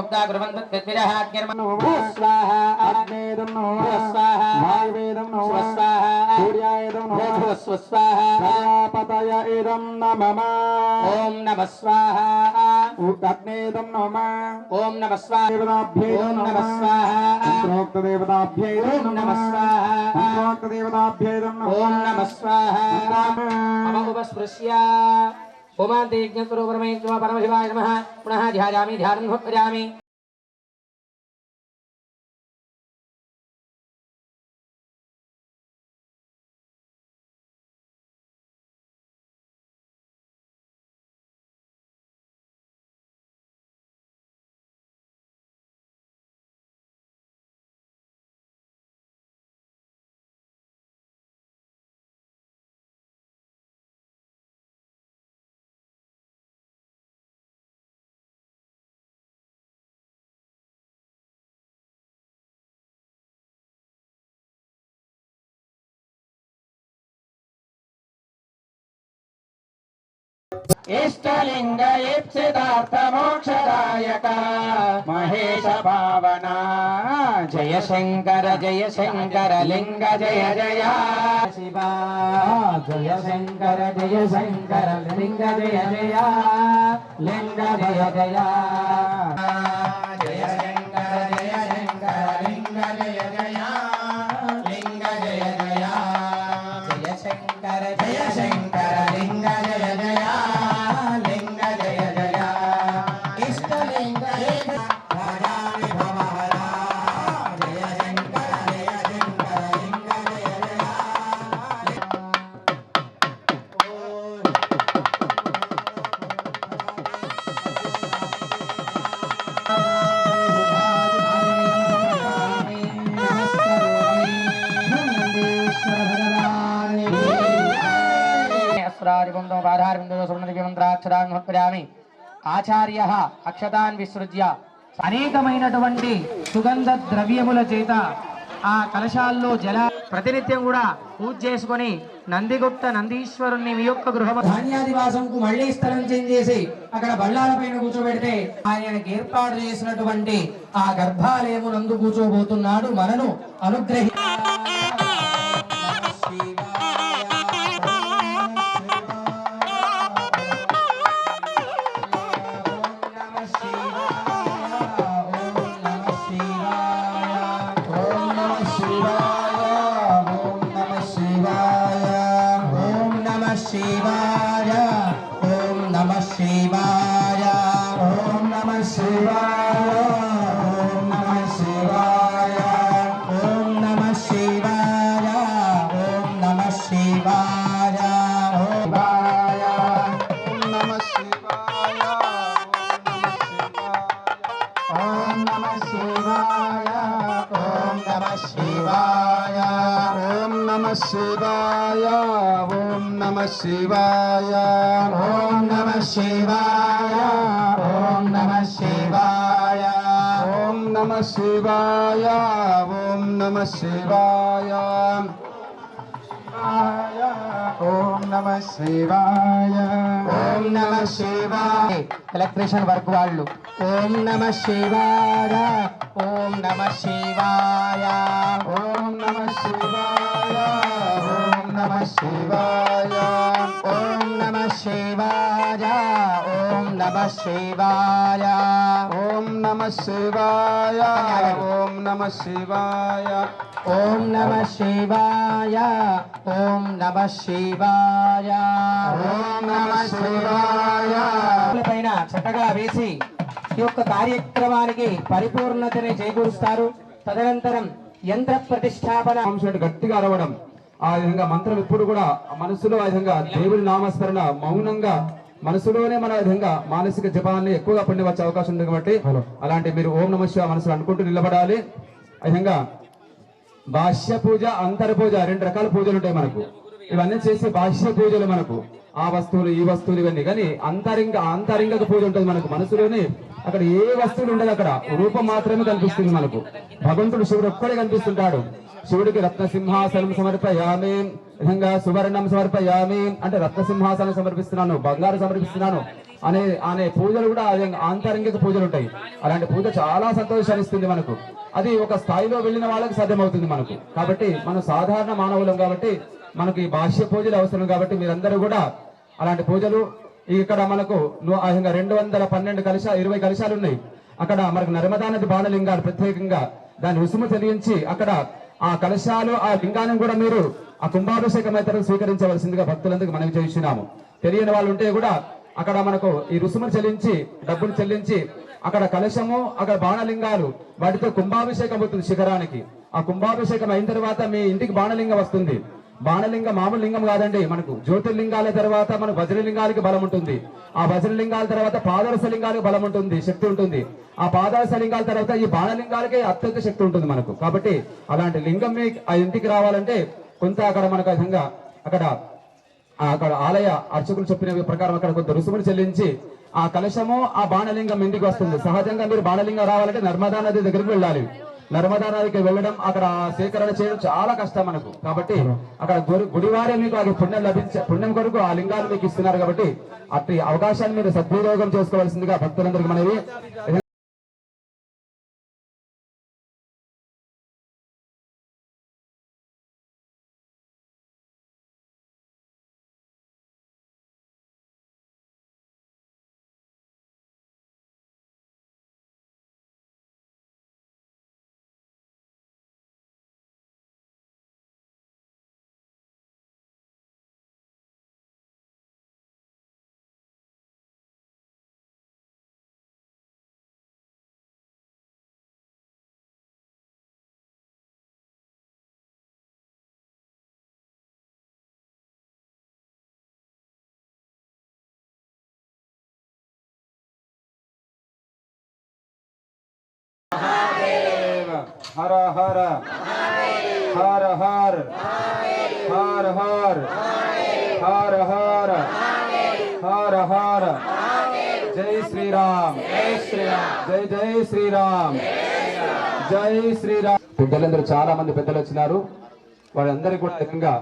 मुक्ता कुर्वन्तु तद्विरः अग्निर्मनो स्वाहा अग्नेदं नमः स्वाहा वायुवेदं नमः स्वाहा सूर्यायदं नमः स्वाहा प्रजापतय इदं नमः ओम नमः स्वाहा अग्नेदं नमः ओम नमः स्वाहा देवताभ्यै नमः स्वाहा प्रोक्त देवताभ्यै नमः स्वाहा प्रोक्त देवताभ्यै नमः ओम नमः स्वाहा मम उपस्पृश्य ओमान्ते यज्ञस्वरूपरमेश्वर परमशिवाय नमः पुनः ध्यायामि ध्यानं भजामि इष्टलिंग इप्सितार्थ मोक्षदायक महेश पावना जय शंकर लिंग जय जय शिवा जय शंकर लिंग जय जय लिंग जय जय जय शंकर लिंग जय जय लिंग जय जय जय शंकर लिंग जय जय ఆచార్య అక్షతాన్ విసృజ్య అనేకమైనటువంటి సుగంధ ద్రవ్యముల చేత ఆ కలశాల్లో జల ప్రతినిత్యం కూడా పూజ చేసుకొని నందిగుప్త నందీశ్వరుణ్ణి మీ యొక్క గృహ ధాన్యాదివాసంకు మళ్లీ స్థలం చేంజ్ చేసి అక్కడ బళ్ళాల పైన కూర్చోబెడితే ఆయనకి ఏర్పాటు చేసినటువంటి ఆ గర్భాలయము నందు కూర్చోబోతున్నాడు మనను అనుగ్రహి शिवाय ओम नमः शिवाय ओम नमः शिवाय ओम नमः शिवाय ओम नमः शिवाय ओम नमः शिवाय ओम नमः शिवाय ओम नमः शिवाय इलेक्ट्रिशियन वर्क वाळ्ळु ओम नमः शिवाय ओम नमः शिवाय ओम नमः शिवाय ओम नमः शिवाय ओम नमः शिवाय ओम नमः शिवाय ओम नमः शिवाय ओम नमः शिवाय ओम नमः शिवाय ओम नमः शिवाय ओम नमः शिवाय పైన చక్కగా వేసి ఈ యొక్క కార్యక్రమానికి పరిపూర్ణతని చేకూరుస్తారు. తదనంతరం యంత్ర ప్రతిష్టాపన గట్టిగా అరవడం, ఆ విధంగా మంత్రం ఎప్పుడు కూడా మనసులో ఆ విధంగా దేవుడి నామస్మరణ మౌనంగా మనసులోనే మన విధంగా మానసిక జపాన్ని ఎక్కువగా పొంది వచ్చే అవకాశం ఉంది కాబట్టి అలాంటి మీరు ఓం నమః శివాయ మనసులో అనుకుంటూ నిలబడాలి. ఆ విధంగా బాహ్య పూజ అంతర పూజ రెండు రకాల పూజలు ఉంటాయి మనకు. ఇవన్నీ చేసే బాహ్య పూజలు మనకు ఆ వస్తువులు ఈ వస్తువులు ఇవన్నీ, కానీ అంతరింగ పూజ ఉంటుంది మనకు. మనసులోనే అక్కడ ఏ వస్తువులు ఉండదు, అక్కడ రూపం మాత్రమే కనిపిస్తుంది మనకు. భగవంతుడు శివుడు ఒక్కడే కనిపిస్తుంటాడు. శివుడికి రత్న సింహాసనం సమర్పయామి, విధంగా సువర్ణం సమర్పయామి అంటే రత్న సింహాసనం సమర్పిస్తున్నాను, బంగారు సమర్పిస్తున్నాను, అనే పూజలు కూడా ఆంతరంగిక పూజలు ఉంటాయి. అలాంటి పూజ చాలా సంతోషాన్ని ఇస్తుంది మనకు. అది ఒక స్థాయిలో వెళ్ళిన వాళ్ళకి సాధ్యమవుతుంది మనకు. కాబట్టి మనం సాధారణ మానవులం కాబట్టి మనకు ఈ బాహ్య పూజలు అవసరం. కాబట్టి మీరందరూ కూడా అలాంటి పూజలు ఇక్కడ మనకు 212 కలశాలు 20 కలశాలు ఉన్నాయి. అక్కడ మనకు నర్మదా నది బాణలింగాలు ప్రత్యేకంగా దాని రుసుము చెల్లించి అక్కడ ఆ కలశాలు ఆ లింగాన్ని కూడా మీరు ఆ కుంభాభిషేకం అయితే స్వీకరించవలసిందిగా భక్తులందరికీ మనం చేస్తున్నాము. తెలియని వాళ్ళు ఉంటే కూడా అక్కడ మనకు ఈ రుసుము చెల్లించి డబ్బులు చెల్లించి అక్కడ కలశము అక్కడ బాణలింగాలు వాటితో కుంభాభిషేకం అవుతుంది శిఖరానికి. ఆ కుంభాభిషేకం అయిన తర్వాత మీ ఇంటికి బాణలింగం వస్తుంది. బాణలింగం మామూలు లింగం కాదండి. మనకు జ్యోతిర్లింగాల తర్వాత మనకు వజ్రలింగాలకి బలం ఉంటుంది. ఆ వజ్రలింగాల తర్వాత పాదరస లింగాలకు బలం ఉంటుంది, శక్తి ఉంటుంది. ఆ పాదరస లింగాల తర్వాత ఈ బాణలింగాలకే అత్యంత శక్తి ఉంటుంది మనకు. కాబట్టి అలాంటి లింగం మీ ఆ ఇంటికి రావాలంటే కొంత అక్కడ మనకు విధంగా అక్కడ ఆలయ అర్చకులు చెప్పిన ప్రకారం అక్కడ కొంత రుసుములు చెల్లించి ఆ కలశము ఆ బాణలింగం ఇంటికి వస్తుంది. సహజంగా మీరు బాణలింగం రావాలంటే నర్మదా నది దగ్గరికి వెళ్ళాలి. నర్మదా నదికి వెళ్ళడం అక్కడ సేకరణ చేయడం చాలా కష్టం మనకు. కాబట్టి అక్కడ గుడివారే మీకు అది పుణ్యం కొరకు ఆ లింగాలు మీకు ఇస్తున్నారు. కాబట్టి అట్టి అవకాశాన్ని మీరు సద్వినియోగం చేసుకోవాల్సిందిగా భక్తులందరికీ మనవి. हर हर हर हर हर हर हर हर हर हर जय श्री राम जय श्री राम जय जय श्री राम जय श्री राम. పెద్దలందరూ చాలా మంది పెద్దలు వచ్చినారు. వారందరికీ కూడా ఏకంగా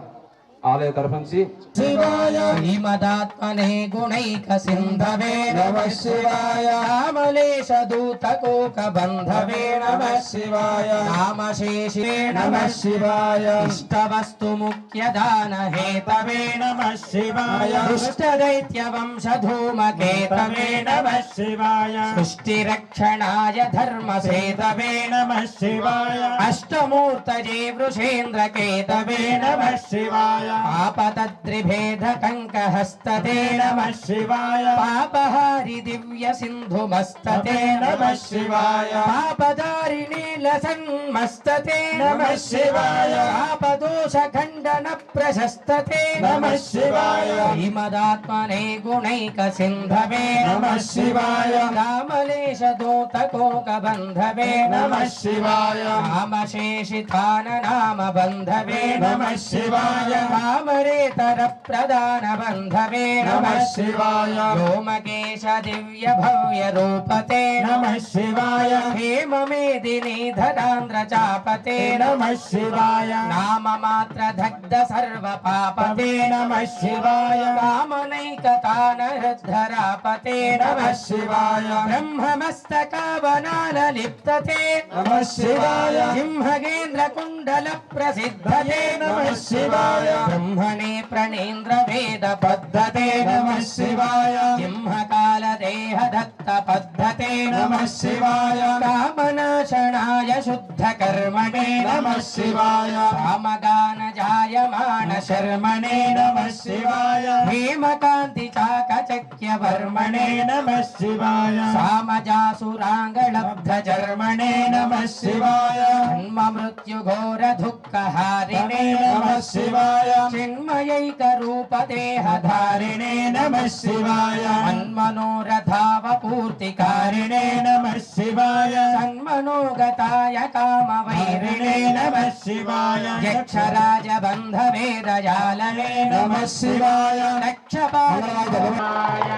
ఆలయ తరఫుంచి శివాయ శ్రీమదాత్మనే గుణైక సింధవే నమః శివాయ రామలేశ దూతకోక బంధవే నమః శివాయ రామశేషే నమః శివాయ ఇష్టవస్తు ముఖ్య దాన హేతవే నమః శివాయ దుష్ట దైత్య వంశ ధూమకేతవే నమః శివాయ సృష్టి రక్షణాయ ధర్మ సేతవే నమః శివాయ అష్టమూర్తజే వృషేంద్ర కేతవే నమః శివాయ ఆపతద్రిభేద కంకహస్తతే నమః శివాయ పాపహారి దివ్య సింధుమస్తతే నమః శివాయ పాపదారిణి లసన్మస్తతే నమః శివాయ పాపదోష ఖండన ప్రశస్తతే నమః శివాయ శ్రీమదాత్మనే గుణైక సింధవే నమః శివాయ రామలేశ దూతకోక బంధవే నమః శివాయ రామశేషితాన నామ బంధవే నమః శివాయ రామరేతర ప్రదాన బంధవే నమః శివాయ వ్యోమకేశ దివ్య భవ్య రూపతే నమః శివాయ హేమమేదిని ధరాంధ్ర చాపతే నమః శివాయ నామ మాత్ర దగ్ధ సర్వ పాపతే నమః శివాయ రామనైక కాన హృద్ధరాపతే నమః శివాయ బ్రహ్మమస్తకావనాల లిప్తతే నమః శివాయ సింహగేంద్ర కుండల ప్రసిద్ధతే నమః శివాయ బ్రహ్మణే ప్రణేంద్ర వేద పద్ధతే నమః శివాయ సింహకాల దేహ దత్త పద్ధతే నమః శివాయ కామనాశనాయ శుద్ధ కర్మణే నమః శివాయ రామగాన జాయమాన శర్మణే నమః శివాయ హేమకాంతి చాకచక్య వర్మణే నమః శివాయ సామజాసురాంగళబ్ధ జర్మణే నమః శివాయ జన్మ మృత్యు ఘోర దుఃఖ హారిణే నమః శివాయ చిన్మయైక రూప దేహధారిణే నమః శివాయ మన్మనోరథావ పూర్తికారిణే నమః శివాయ సన్మనోగతాయ కామ వైరిణే నమః శివాయ యక్షరాజ బంధ వేదజాలనే నమః శివాయ లక్షపాలాయ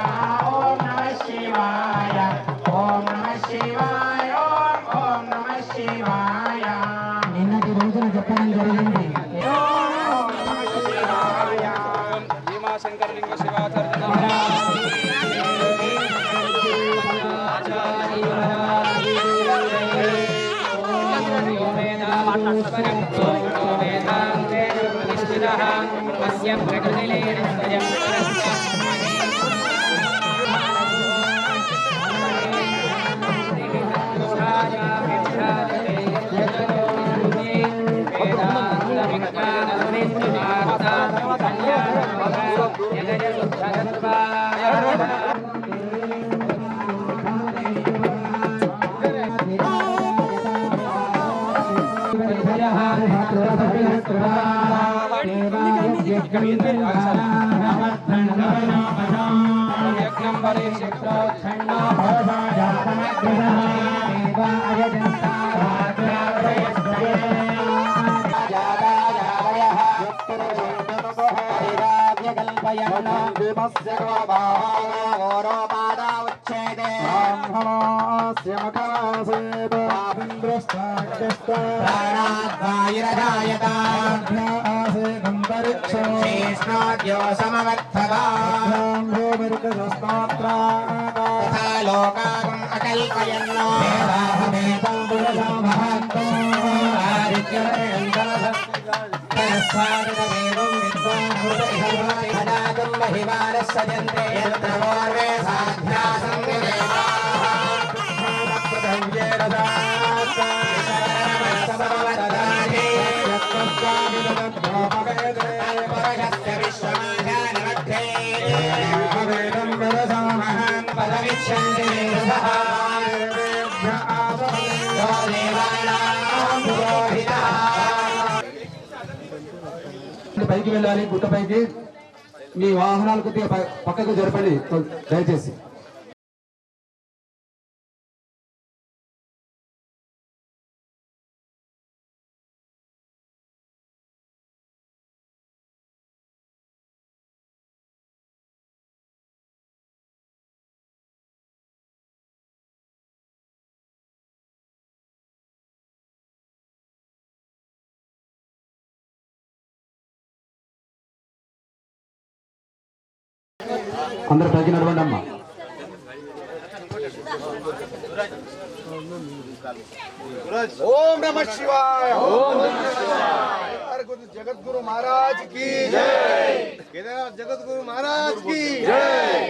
ఓం నమః శివాయ ఓం నమః శివాయ ఓం నమః శివాయ. నిన్నటి రోజున చెప్పడం జరిగింది. శంకరలింగ శివాచార్య పైకి వెళ్ళాలి. గుట్ట పైకి మీ వాహనాలు కొద్దిగా పక్కకు జరపండి దయచేసి. అందరూ పైకి నడవండి అమ్మా. ఓం నమః శివాయ. ఓం నమః శివాయ. జగద్గురు మహారాజ్ की जय. केदारनाथ जगद्गुरु महाराज की जय.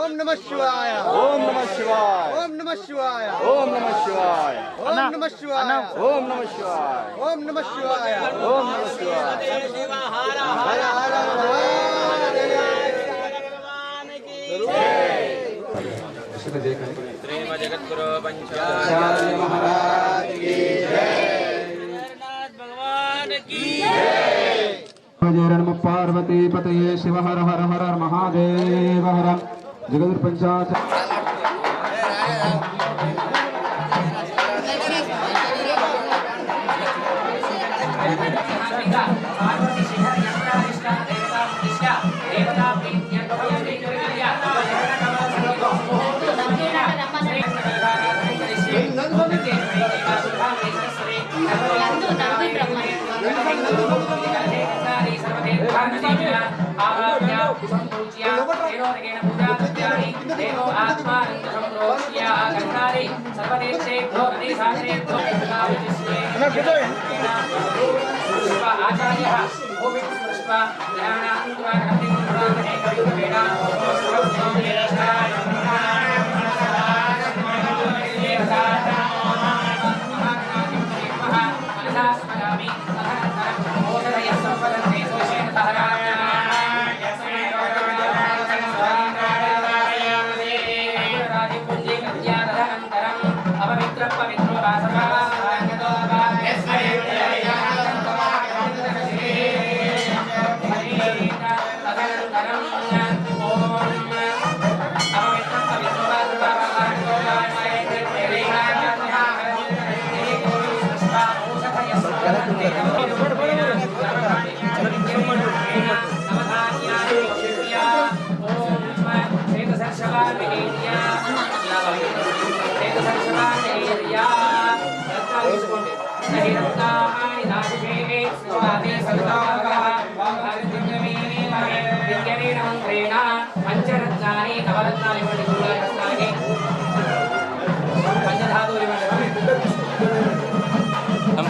ओम नमः शिवाय. ओम नमः शिवाय. ओम नमः शिवाय. ओम नमः शिवाय. ओम नमः शिवाय. ओम नमः शिवाय. ओम नमः शिवाय. ओम नमः शिवाय. हर हर जगद्गुरु पंचाचार्य महाराज की जय. केदारनाथ भगवान की जय. जय नमः पार्वती पतये शिव हर हर हर महादेव हर जगद्गुरु पंचाचार्य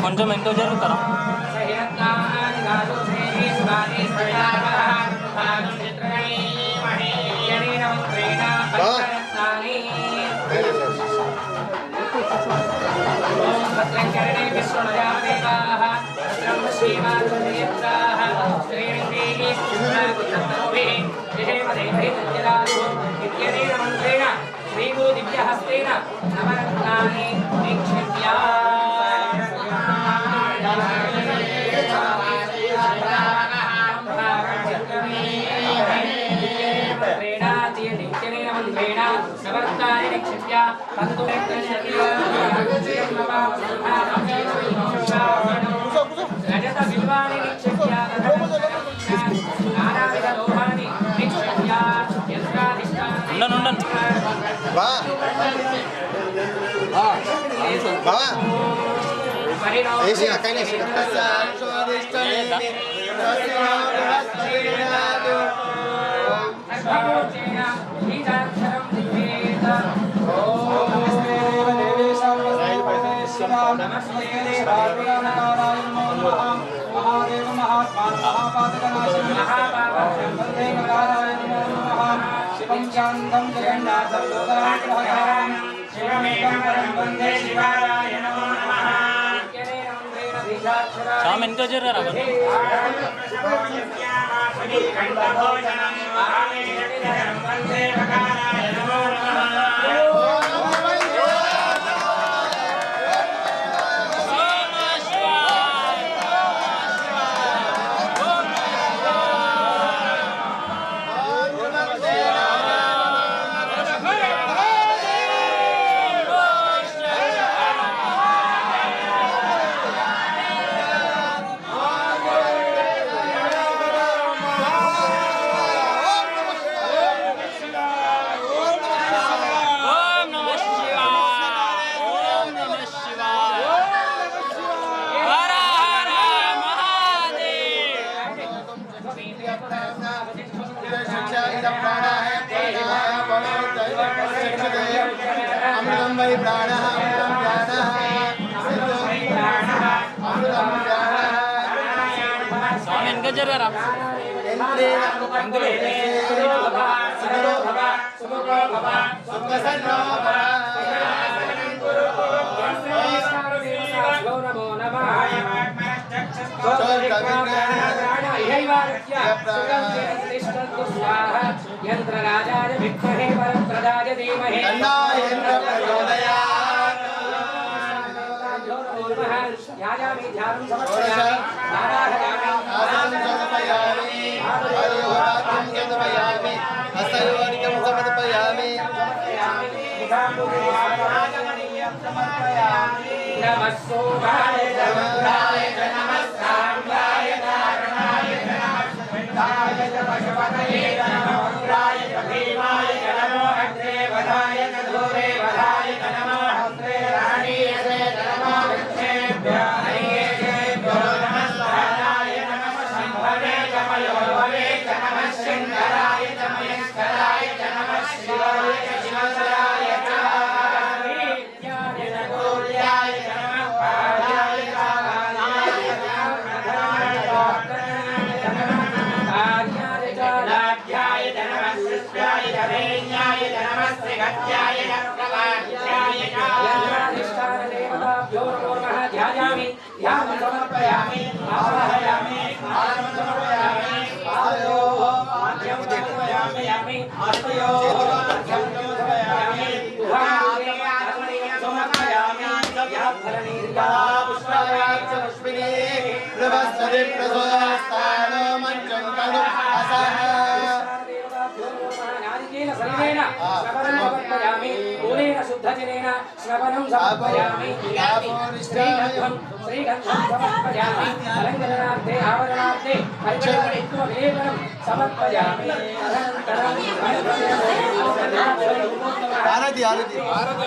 కొంచెం ఎంతో జరుగుతారా శ్రీ గురు దివ్య హస్తేన నవరత్నాని నిక్షిప్య నవరత్నాని నిక్షిప్య రజత బిల్వాని నిక్షిప్య నానావిధ లోహాని నిక్షిప్య ఉండండి బా బా ఏసి అక్కనే శివం శాంతం జగన్నాథం లోకాగ్రహకారం శివమేకం పరం వందే శివాయ నమో నమః స్వామి ఎంతో జరగరా అమృతం వై ప్రాణః స్వామి ఎంతో జరగరా యంత్రరాజాయ విద్మహే వరప్రదాయ ధీమహి యాజామి ధ్యానం సమర్పయామి నమస్సోభాయ నమః నమస్కారాయ నారాయణాయ నమః పశుపతయే నమః భీమాయ నమో అగ్రే వదాయ దూరే వదాయ నమో హస్రే రాణీయసే నమో విచ్ఛేభ్య హరియేభ్యో నమస్కారాయ నమః శంభవే చమయో భవే నమః శంకరాయ చమయస్కరాయ నమః శివాయ శివసరాయ నిత్యాయ గౌర్యాయ నమః పాదాయ కాలాయ కార్యాయ నమః శిష్యాయ ధరేణ్యాయ నమః శ్రీగత్యాయ నమః యంత్రాధిష్ఠాన దేవతాభ్యో నమో నమః ధ్యాయామి ధ్యానం సమర్పయామి ఆవాహయామి ఆసనం సమర్పయామి ఆదయోః ఆద్యం సమర్పయామి ఆస్తయోః అర్ఘ్యం సమర్పయామి దుహాగ్రే ఆత్మనీయం సమర్పయామి యాఫలనీర్యా పుష్పాయాచ పుష్పినే ప్రభస్తరి ప్రసోదస్తానో మంచం కలు అసహ సరివేణ శ్రవణం సమర్పయామి మూలేన శుద్ధజనేన శ్రవణం సమర్పయామి శ్రీగంధం సమర్పయామి అలంకరణార్థే ఆవరణార్థే పరిచయం సమర్పయామి అనంతరం ఆరతి ఆరతి ఆరతి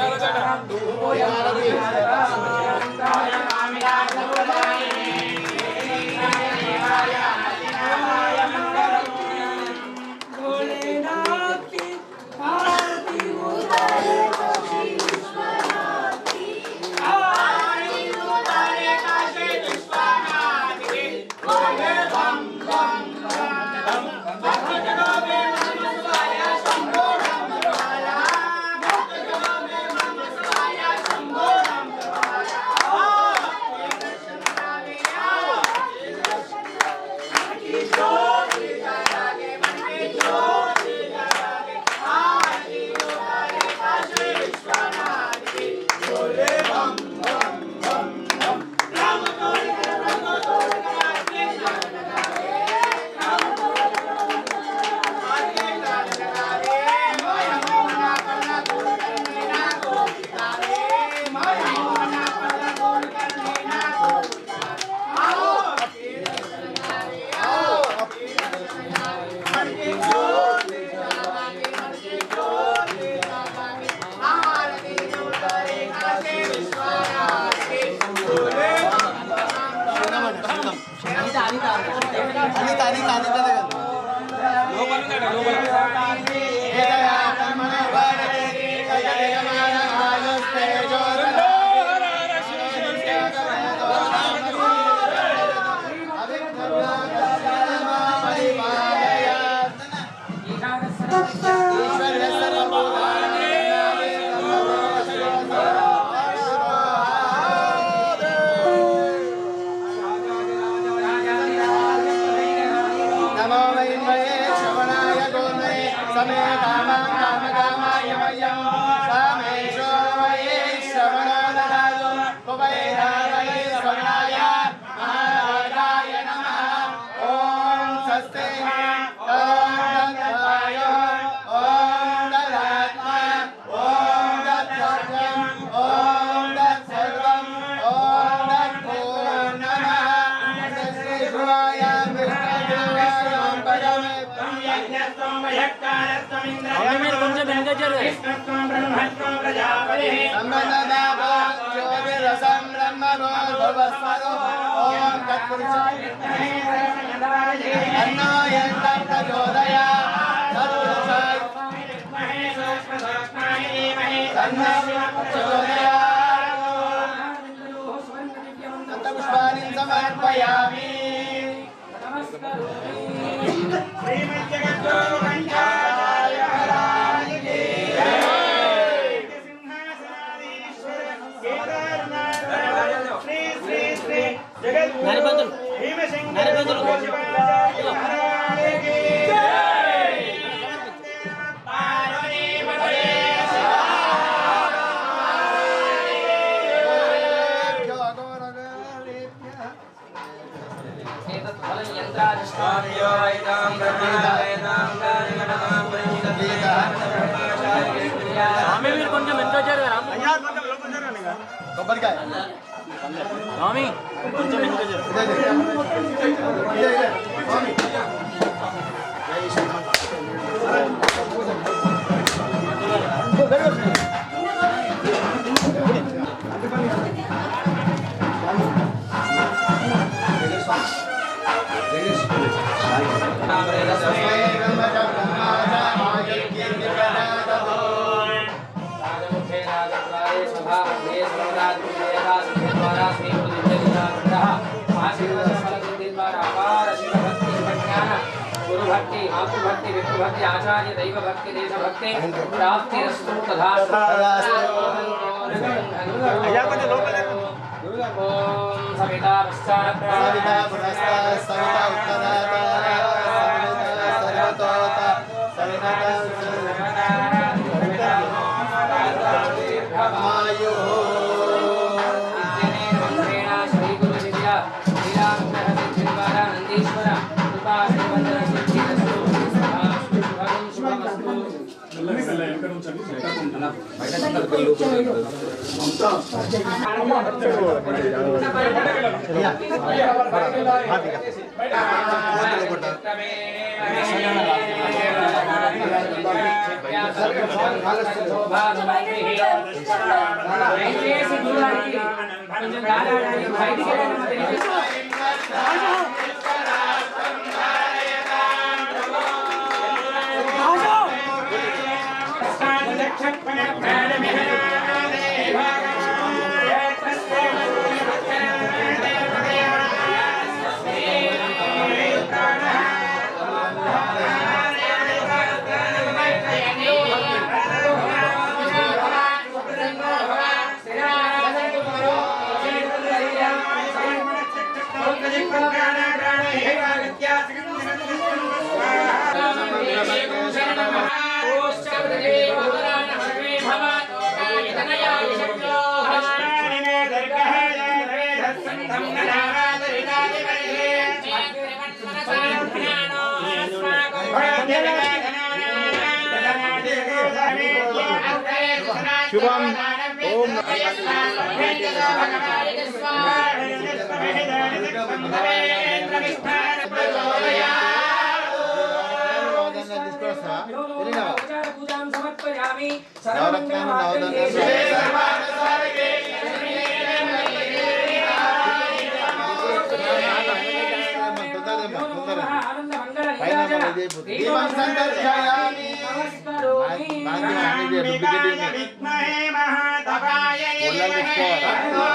కొంచెం వెనక జరుగు. సమర్పయామి. నరిబందులు నరిబందులు స్వామి మీరు కొంచెం ఎంత జరగరా కొబ్బరికాయ స్వామి కొంచెం ఎంత జరుగు. भक्ति मातृभक्ति विष्णुभक्ति आचार्य दैव भक्ति देश भक्ति प्राप्ति रस्तु तथा ओम सविता पश्चात् सविता पुरस्तात् सविता उत्तरात् सर्वतोता सविता आयुः श्री गुरु दिव्या श्रीरामकृष्ण सिद्धिद्वारा नंदीश्वर कृपा श्रीवंदन सिद्धि शुभम ओम దీపం సందర్శయామి అంబికాయ విద్మహే మహాతపాయ ధీమహి తన్నో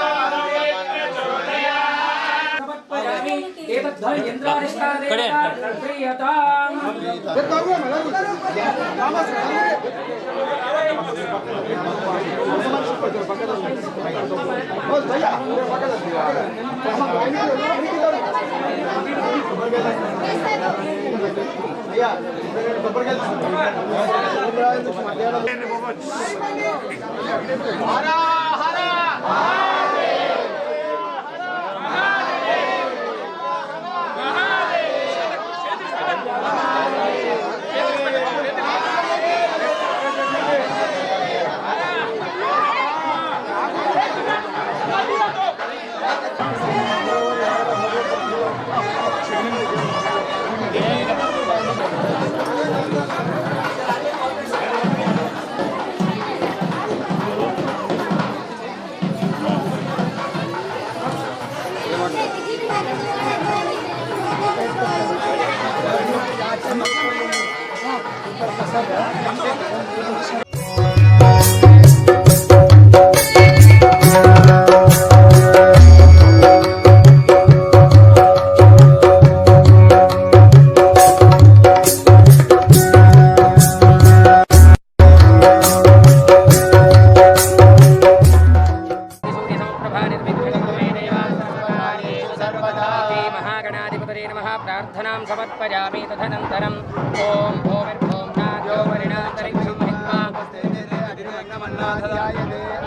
प्रार्थनां समर्पयामि तदनन्तरम् ओम भूमिर्भूम नाद्यो परिणान्तरिक्षं महित्वा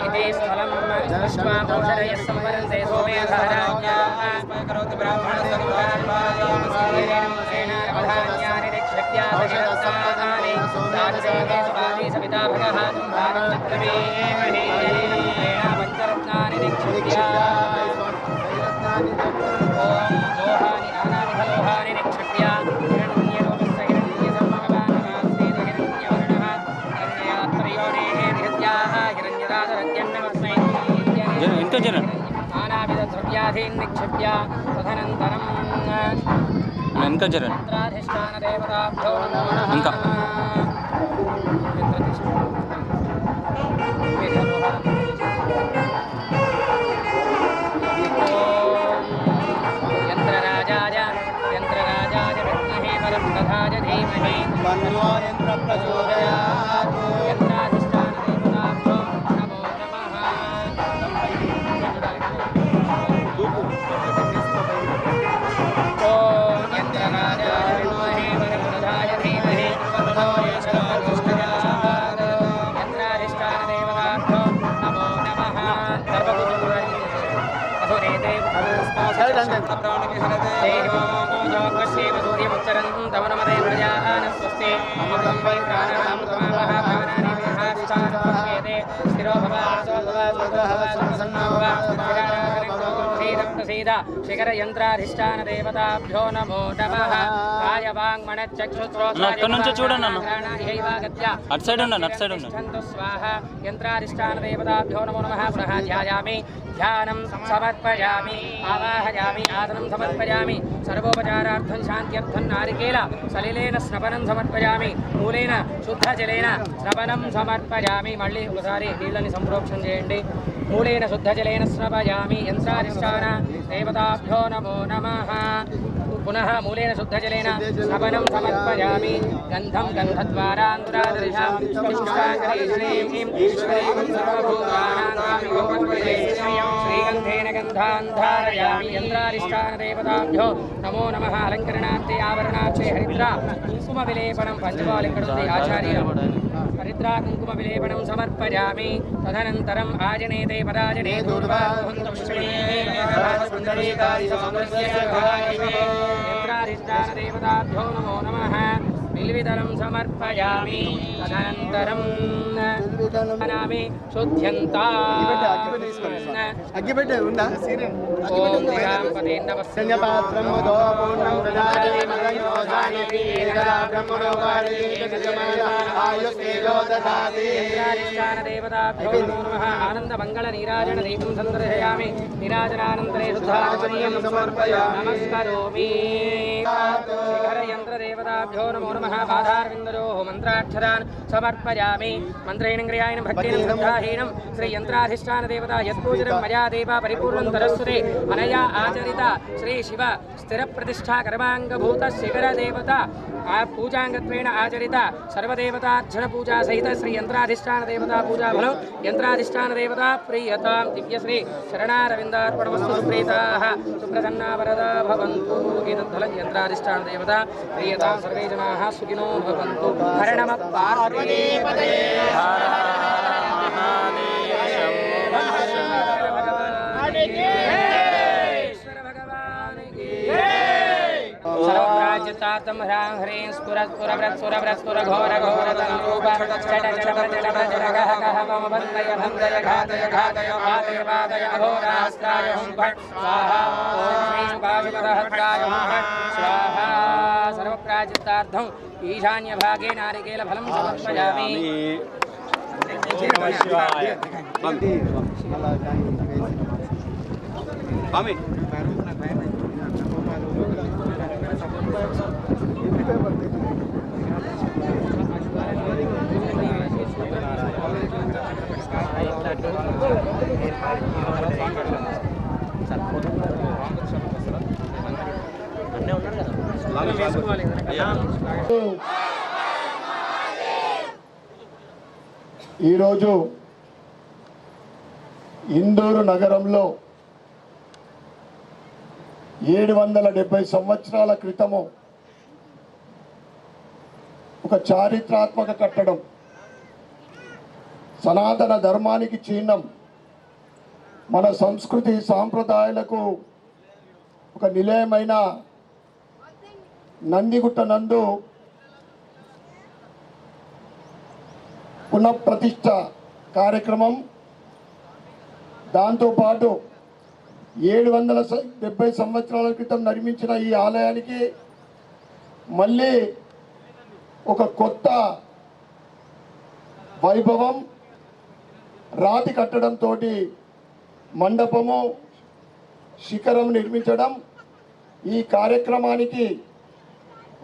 इति स्थलं पुष्पापौषधयः सम्परन्ते सोमेधाराज्ञाः करोति ब्राह्मणस्तमुदानि निक्षिप्या सहितानि राजसेने सुपादि सविता भगः चक्रमेमहे पञ्चरत्नानि निक्षिप्या ओम लोहानि नानाविधलोहानि निक्षिप्य हिरण्यरूपस्य हिरण्यसम्भवानमासीत् हिरण्यवर्णः हिरण्यात्मयोनेः निहत्याः हिरण्यराजरत्यन्नमस्मै नानाविधद्रव्याधीन् निक्षिप्य तदनन्तरं यन्त्राधिष्ठानदेवताभ्यो नमो यन्त्रराजाय विद्महे वरप्रदाय धीमहि तन्नो यन्त्रः प्रचोदयात् यन्त्राधिष्ठानदेवताभ्यो नमो नमः ॐ यन्त्रराजाय विद्महे वरप्रदाय धीमहि तन्नो यन्त्रः प्रचोदयात् यन्त्राधिष्ठानदेवताभ्यो नमो नमः सर्वगुरुरेते सूर्यमुच्चरन् तवनमदे प्रजाः स्वस्ति अमृतं वै प्राणः स्थिरो प्रसीद शिखरयन्त्राधिष्ठानदेवताभ्यो नमो नमः स्वाहा यन्त्राधिष्ठानदेवताभ्यो नमो नमः पुनः ध्यायामि ध्यानं समर्पयामि आवाहयामि आसनं समर्पयामि सर्वोपचारार्थं शान्त्यर्थं नारिकेल सलिलेन स्नपनं समर्पयामि मूलेन शुद्धजलेन स्नपनं समर्पयामि मళ్ళీ ఒకసారి నీళ్ళని సంప్రోక్షణ చేయండి మూలేన శుద్ధజలేన స్నపయామి యంత్రాధిష్టాన దేవతాభ్యో నమో నమః पुनः मूलेन शुद्धजलेन स्नपनं समर्पयामि गन्धं गन्धद्वारान्तरादर्शां श्रीगन्धेन गन्धान् धारयामि यन्त्राधिष्ठानदेवताभ्यो नमो नमः अलङ्करणार्थे आवरणार्थे हरिद्रा कुङ्कुमविलेपनं पञ्चपालिकडुन्ति आचार्य हरिद्रा कुङ्कुमविलेपनं समर्पयामि तदनन्तरम् आजनेते पराजने यन्त्राधिष्ठानदेवताभ्यो नमो नमः బిల్విదలం సమర్పయామి తదనంతరం నామే శుద్ధ్యంతా అగ్గిపెట్టే ఉందా ఓం శ్రీరాంపదే నమః పాత్రం దేవతాభ్యో నమః ఆనంద మంగళ నీరాజన దీపం సందర్శయామి నీరాజనానంతరే శుద్ధాచమనీయం సమర్పయామి నమస్కరోమి శిఖర యంత్ర దేవతాభ్యో నమో నమః పాదారవిందయోః మంత్రాక్షరాన్ సమర్పయామి మంత్రేణ క్రియాయన భక్తిన శ్రద్ధాహీనం శ్రీ యంత్రాధిష్టాన దేవతా యత్పూజనం మయా దేవ పరిపూర్ణం తరస్సుతే అనయా ఆచరిత శ్రీ శివ స్థిర ప్రతిష్ఠా కర్మాంగభూత శిఖర దేవత ఆ పూజాంగత్వేన ఆచరిత సర్వదేవతార్చన పూజా సహిత శ్రీ యంత్రాధిష్టాన దేవతా పూజా ఫలం యంత్రాధిష్టాన దేవతా ప్రియతాం దివ్యశ్రీ శరణారవిందార్పణమస్తు సుప్రీతాః సుప్రసన్నా వరదా భవంతు ఏతద్ధలం యంత్రాధిష్టాన దేవతా ప్రియతాం సర్వే జనాః సుఖినో భవంతు హర నమః పార్వతీపదే హర सर्वराज्यतातम ह्रां ह्रीं स्फुरस्फुरव्रत्सुरव्रत्सुरघोरघोरतनुरूप चटचटप्रचटप्रचटगः कः मम बन्धय बन्धय घातय घातय पातय पातय अहोरास्त्राय हुं फट् स्वाहा ॐ श्रीं पाशुपदहस्त्राय हुं फट् स्वाहा सर्वप्राचितार्थम् ईशान्यभागे नारिकेलफलं समर्पयामि ఈరోజు ఇందూరు నగరంలో 770 సంవత్సరాల క్రితము ఒక చారిత్రాత్మక కట్టడం, సనాతన ధర్మానికి చిహ్నం, మన సంస్కృతి సాంప్రదాయాలకు ఒక నిలయమైన నందిగుట్ట నందు పునఃప్రతిష్ఠ కార్యక్రమం. దాంతోపాటు 770 సంవత్సరాల క్రితం నిర్మించిన ఈ ఆలయానికి మళ్ళీ ఒక కొత్త వైభవం, రాతి కట్టడంతో మండపము, శిఖరం నిర్మించడం. ఈ కార్యక్రమానికి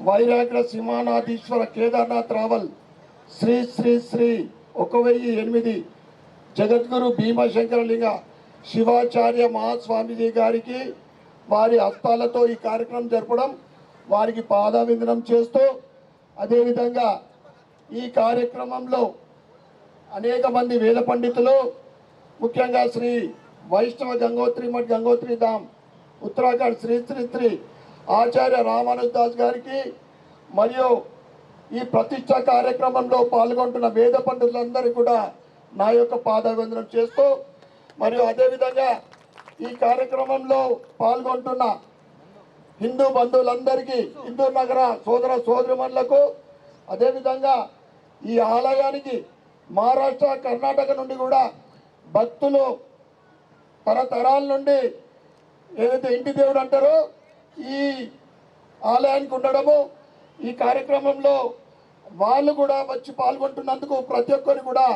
వైరాగ్ర సింహానాథీశ్వర కేదార్నాథ్ రావల్ శ్రీ శ్రీ శ్రీ 1008 జగద్గురు భీమశంకరలింగ శివాచార్య మహాస్వామిజీ గారికి వారి హస్తాలతో ఈ కార్యక్రమం జరపడం, వారికి పాదావందనం చేస్తూ, అదేవిధంగా ఈ కార్యక్రమంలో అనేక మంది వేద పండితులు, ముఖ్యంగా శ్రీ వైష్ణవ గంగోత్రి మఠ్ గంగోత్రి ధామ్ ఉత్తరాఖండ్ శ్రీ శ్రీ శ్రీ ఆచార్య రామానుజ్ దాస్ గారికి మరియు ఈ ప్రతిష్ట కార్యక్రమంలో పాల్గొంటున్న వేద పండితులందరికీ కూడా నా యొక్క పాదావందనం చేస్తూ, మరియు అదేవిధంగా ఈ కార్యక్రమంలో పాల్గొంటున్న హిందూ బంధువులందరికీ, హిందూ నగర సోదర సోదరిమణులకు, అదేవిధంగా ఈ ఆలయానికి మహారాష్ట్ర కర్ణాటక నుండి కూడా భక్తులు తరతరాల నుండి ఏదైతే ఇంటి దేవుడు అంటారో ఈ ఆలయానికి ఉండడము, ఈ కార్యక్రమంలో వాళ్ళు కూడా వచ్చి పాల్గొంటున్నందుకు ప్రతి ఒక్కరికి కూడా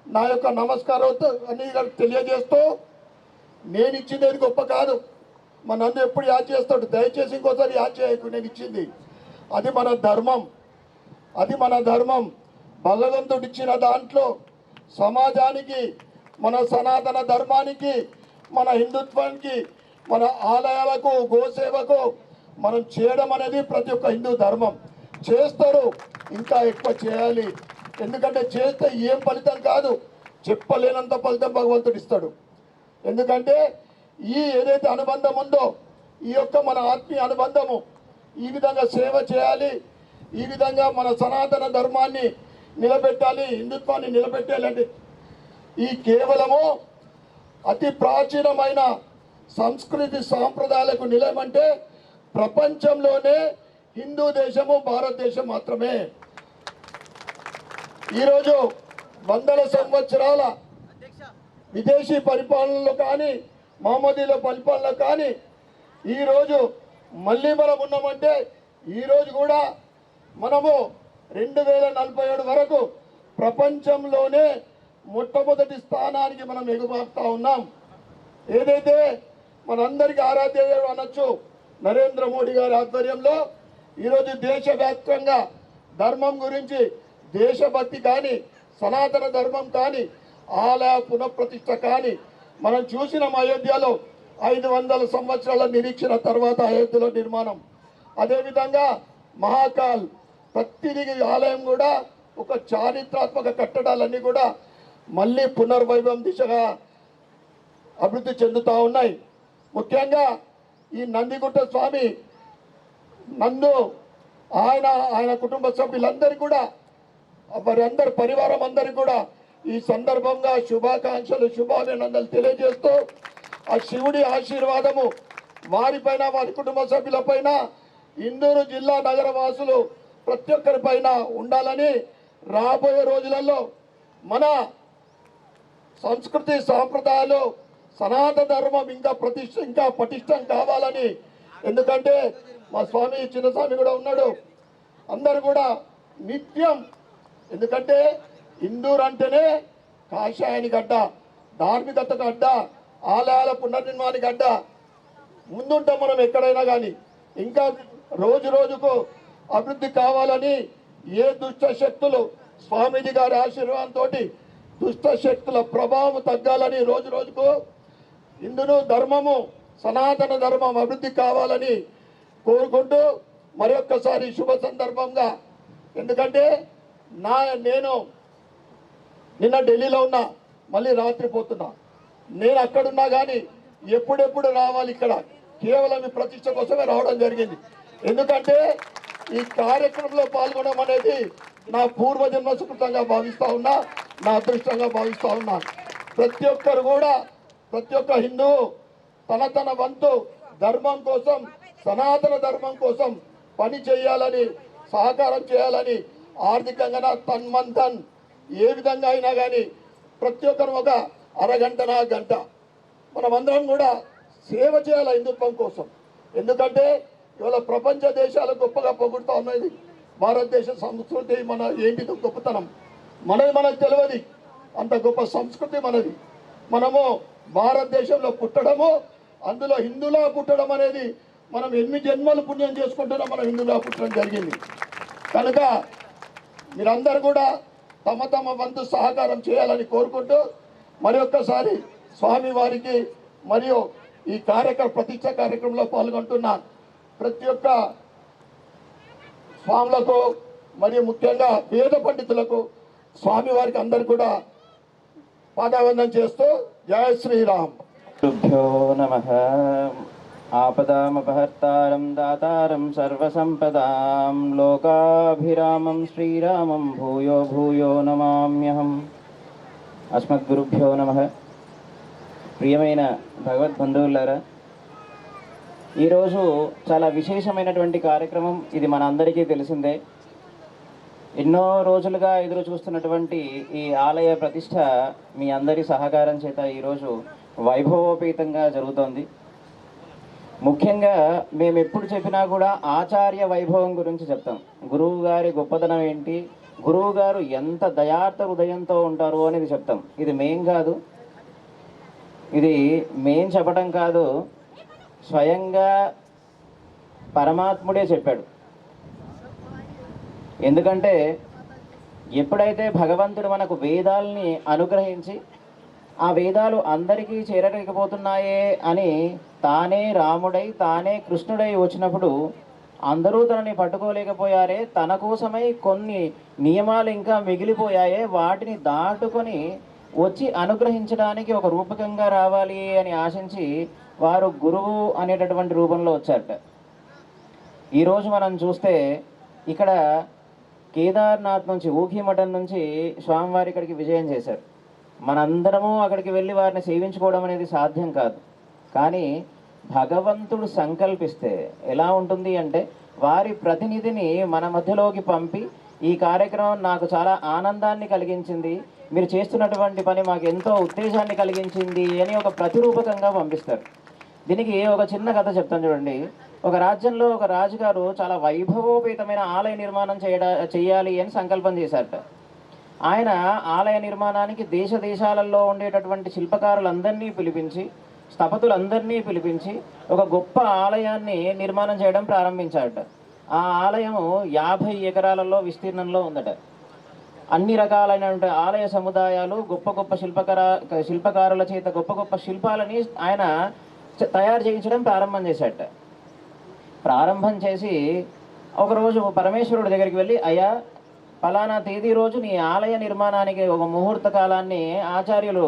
నా యొక్క నమస్కారం అని తెలియజేస్తూ, నేను ఇచ్చింది ఏది గొప్ప కాదు, మా నన్ను ఎప్పుడు యాద్ చేస్తాడు, దయచేసి ఇంకోసారి యాద్ చేయకు, నేను ఇచ్చింది అది మన ధర్మం, అది మన ధర్మం. భగవంతుడు ఇచ్చిన దాంట్లో సమాజానికి, మన సనాతన ధర్మానికి, మన హిందుత్వానికి, మన ఆలయాలకు, గోసేవకు మనం చేయడం అనేది ప్రతి ఒక్క హిందూ ధర్మం. చేస్తారు, ఇంకా ఎక్కువ చేయాలి. ఎందుకంటే చేస్తే ఏం ఫలితం కాదు, చెప్పలేనంత ఫలితం భగవంతుడు ఇస్తాడు. ఎందుకంటే ఈ ఏదైతే అనుబంధం ఉందో, ఈ యొక్క మన ఆత్మీయ అనుబంధము, ఈ విధంగా సేవ చేయాలి, ఈ విధంగా మన సనాతన ధర్మాన్ని నిలబెట్టాలి, హిందుత్వాన్ని నిలబెట్టాలి అంటే ఈ కేవలము అతి ప్రాచీనమైన సంస్కృతి సాంప్రదాయాలకు నిలయమంటే ప్రపంచంలోనే హిందూ దేశము భారతదేశం మాత్రమే. ఈరోజు వందల సంవత్సరాల విదేశీ పరిపాలనలో కానీ మహమ్మదీల పరిపాలన కానీ ఈరోజు మళ్ళీ మనం ఉన్నామంటే ఈరోజు కూడా మనము 2047 వరకు ప్రపంచంలోనే మొట్టమొదటి స్థానానికి మనం ఎగుమారుతా ఉన్నాం. ఏదైతే మనందరికీ ఆరాధ్య దేవుడు అనొచ్చు నరేంద్ర మోడీ గారి ఆధ్వర్యంలో ఈరోజు దేశవ్యాప్తంగా ధర్మం గురించి దేశభక్తి కానీ సనాతన ధర్మం కానీ ఆలయ పునఃప్రతిష్ఠ కానీ మనం చూసిన అయోధ్యలో 500 సంవత్సరాల నిరీక్షణ తర్వాత అయోధ్యలో నిర్మాణం. అదేవిధంగా మహాకాల్ ప్రతిదీ ఆలయం కూడా ఒక చారిత్రాత్మక కట్టడాలన్నీ కూడా మళ్ళీ పునర్వైభవం దిశగా అభివృద్ధి చెందుతూ ఉన్నాయి. ముఖ్యంగా ఈ నందిగుట్ట స్వామి నందు ఆయన కుటుంబ సభ్యులందరికీ కూడా వారందరి పరివారం అందరికీ కూడా ఈ సందర్భంగా శుభాకాంక్షలు శుభాభినందనలు తెలియజేస్తూ ఆ శివుడి ఆశీర్వాదము వారిపైన వారి కుటుంబ సభ్యులపైన ఇందూరు జిల్లా నగర వాసులు ప్రతి ఒక్కరిపైన ఉండాలని రాబోయే రోజులలో మన సంస్కృతి సాంప్రదాయాలు సనాతన ధర్మం ఇంకా పటిష్టం కావాలని. ఎందుకంటే మా స్వామి చిన్నస్వామి కూడా ఉన్నాడు. అందరు కూడా నిత్యం, ఎందుకంటే ఇందూరు అంటేనే కాషాయానికి అడ్డ, ధార్మికతకు అడ్డ, ఆలయాల పునర్నిర్మాణానికి అడ్డ. ముందుంటాం మనం ఎక్కడైనా కానీ. ఇంకా రోజు రోజుకు అభివృద్ధి కావాలని ఏ దుష్ట శక్తులు స్వామీజీ గారి ఆశీర్వాదంతో దుష్ట శక్తుల ప్రభావం తగ్గాలని రోజు రోజుకు ఇందులో ధర్మము సనాతన ధర్మం అభివృద్ధి కావాలని కోరుకుంటూ మరొక్కసారి శుభ సందర్భంగా, ఎందుకంటే నేను నిన్న ఢిల్లీలో ఉన్నా, మళ్ళీ రాత్రి పోతున్నా. నేను అక్కడున్నా కానీ ఎప్పుడెప్పుడు రావాలి ఇక్కడ కేవలం ఈ ప్రతిష్ట కోసమే రావడం జరిగింది. ఎందుకంటే ఈ కార్యక్రమంలో పాల్గొనడం అనేది నా పూర్వజన్మ సుకృతంగా భావిస్తూ ఉన్నా, నా అదృష్టంగా భావిస్తూ ఉన్నా. ప్రతి ఒక్కరు కూడా ప్రతి ఒక్క హిందువు తన వంతు ధర్మం కోసం సనాతన ధర్మం కోసం పని చేయాలని, సహకారం చేయాలని, ఆర్థికంగా తన్మంతన్ ఏ విధంగా అయినా కానీ ప్రతి ఒక్కరు ఒక అరగంటనా గంట మనమందరం కూడా సేవ చేయాలి హిందుత్వం కోసం. ఎందుకంటే ఇవాళ ప్రపంచ దేశాలు గొప్పగా పొగుడుతూ ఉన్నది భారతదేశ సంస్కృతి, మన ఏంటి గొప్పతనం మనకు తెలియదు. అంత గొప్ప సంస్కృతి మనది. మనము భారతదేశంలో పుట్టడము, అందులో హిందువులా పుట్టడం అనేది మనం 8 జన్మలు పుణ్యం చేసుకుంటున్నాం. మనం హిందువులా పుట్టడం జరిగింది. కనుక మీరందరూ కూడా తమ వంతు సహకారం చేయాలని కోరుకుంటూ మరి ఒక్కసారి స్వామి వారికి మరియు ఈ ప్రతిష్ట కార్యక్రమంలో పాల్గొంటున్న ప్రతి ఒక్క స్వాములకు మరియు ముఖ్యంగా వేద పండితులకు స్వామి వారికి అందరు కూడా పాదావందనం చేస్తూ జయ శ్రీరామ్. ృభ్యో నమః. ఆపదామపహర్తారం దాతారం సర్వసంపదాం లోకాభిరామం శ్రీరామం భూయో భూయో నమామ్యహం. అస్మద్గురుభ్యో నమః. ప్రియమైన భగవద్బంధువులారా, ఈరోజు చాలా విశేషమైనటువంటి కార్యక్రమం. ఇది మన అందరికీ తెలిసిందే. ఎన్నో రోజులుగా ఎదురు చూస్తున్నటువంటి ఈ ఆలయ ప్రతిష్ట మీ అందరి సహకారం చేత ఈరోజు వైభవోపేతంగా జరుగుతోంది. ముఖ్యంగా మేము ఎప్పుడు చెప్పినా కూడా ఆచార్య వైభవం గురించి చెప్తాం. గురువు గారి గొప్పతనం ఏంటి, గురువు గారు ఎంత దయార్థ హృదయంతో ఉంటారు అనేది చెప్తాం. ఇది మేం కాదు, ఇది మేం చెప్పడం కాదు, స్వయంగా పరమాత్ముడే చెప్పాడు. ఎందుకంటే ఎప్పుడైతే భగవంతుడు మనకు వేదాల్ని అనుగ్రహించి ఆ వేదాలు అందరికీ చేరలేకపోతున్నాయే అని తానే రాముడై తానే కృష్ణుడై వచ్చినప్పుడు అందరూ తనని పట్టుకోలేకపోయారే, తన కోసమై కొన్ని నియమాలు ఇంకా మిగిలిపోయాయే, వాటిని దాటుకొని వచ్చి అనుగ్రహించడానికి ఒక రూపకంగా రావాలి అని ఆశించి వారు గురువు అనేటటువంటి రూపంలో వచ్చారట. ఈరోజు మనం చూస్తే ఇక్కడ కేదార్నాథ్ నుంచి, ఊఖీమఠం నుంచి స్వామివారి ఇక్కడికి విజయం చేశారు. మనందరము అక్కడికి వెళ్ళి వారిని సేవించుకోవడం అనేది సాధ్యం కాదు. కానీ భగవంతుడు సంకల్పిస్తే ఎలా ఉంటుంది అంటే వారి ప్రతినిధిని మన మధ్యలోకి పంపి ఈ కార్యక్రమం నాకు చాలా ఆనందాన్ని కలిగించింది, మీరు చేస్తున్నటువంటి పని మాకు ఎంతో ఉత్తేజాన్ని కలిగించింది అని ఒక ప్రతిరూపకంగా పంపిస్తారు. దీనికి ఒక చిన్న కథ చెప్తాను చూడండి. ఒక రాజ్యంలో ఒక రాజుగారు చాలా వైభవోపేతమైన ఆలయ నిర్మాణం చేయాలి అని సంకల్పం చేశారట. ఆయన ఆలయ నిర్మాణానికి దేశ దేశాలలో ఉండేటటువంటి శిల్పకారులందరినీ పిలిపించి, స్థపతులందరినీ పిలిపించి ఒక గొప్ప ఆలయాన్ని నిర్మాణం చేయడం ప్రారంభించారట. ఆ ఆలయము 50 ఎకరాలలో విస్తీర్ణంలో ఉందట. అన్ని రకాలైనటువంటి ఆలయ సముదాయాలు, గొప్ప గొప్ప శిల్పకారుల చేత గొప్ప గొప్ప శిల్పాలని ఆయన తయారు చేయించడం ప్రారంభం చేశాడట. ప్రారంభం చేసి ఒకరోజు పరమేశ్వరుడి దగ్గరికి వెళ్ళి, అయ్యా ఫలానా తేదీ రోజు నీ ఆలయ నిర్మాణానికి ఒక ముహూర్త కాలాన్ని ఆచార్యులు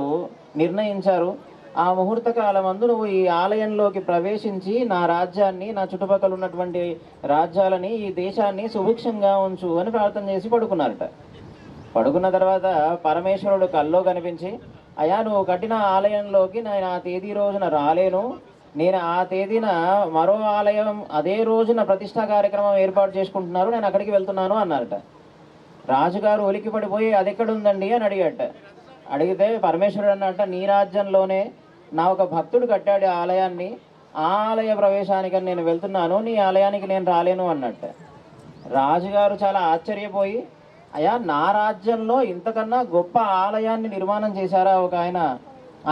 నిర్ణయించారు. ఆ ముహూర్త కాలమందు నువ్వు ఈ ఆలయంలోకి ప్రవేశించి నా రాజ్యాన్ని, నా చుట్టుపక్కల ఉన్నటువంటి రాజ్యాలని, ఈ దేశాన్ని సుభిక్షంగా ఉంచు అని ప్రార్థన చేసి పడుకున్నారట. పడుకున్న తర్వాత పరమేశ్వరుడు కల్లో కనిపించి, అయ్యా నువ్వు కట్టిన ఆలయంలోకి నేను ఆ తేదీ రోజున రాలేను, నేను ఆ తేదీన మరో ఆలయం అదే రోజున ప్రతిష్టా కార్యక్రమం ఏర్పాటు చేసుకుంటున్నారు, నేను అక్కడికి వెళ్తున్నాను అన్నారట. రాజుగారు ఉలికి పడిపోయి అది ఎక్కడుందండి అని అడిగట. అడిగితే పరమేశ్వరుడు అన్నట్ట, నీ రాజ్యంలోనే నా ఒక భక్తుడు కట్టాడు ఆలయాన్ని, ఆ ఆలయ ప్రవేశానికని నేను వెళ్తున్నాను, నీ ఆలయానికి నేను రాలేను అన్నట్ట. రాజుగారు చాలా ఆశ్చర్యపోయి, అయ్యా నా రాజ్యంలో ఇంతకన్నా గొప్ప ఆలయాన్ని నిర్మాణం చేశారా ఒక ఆయన,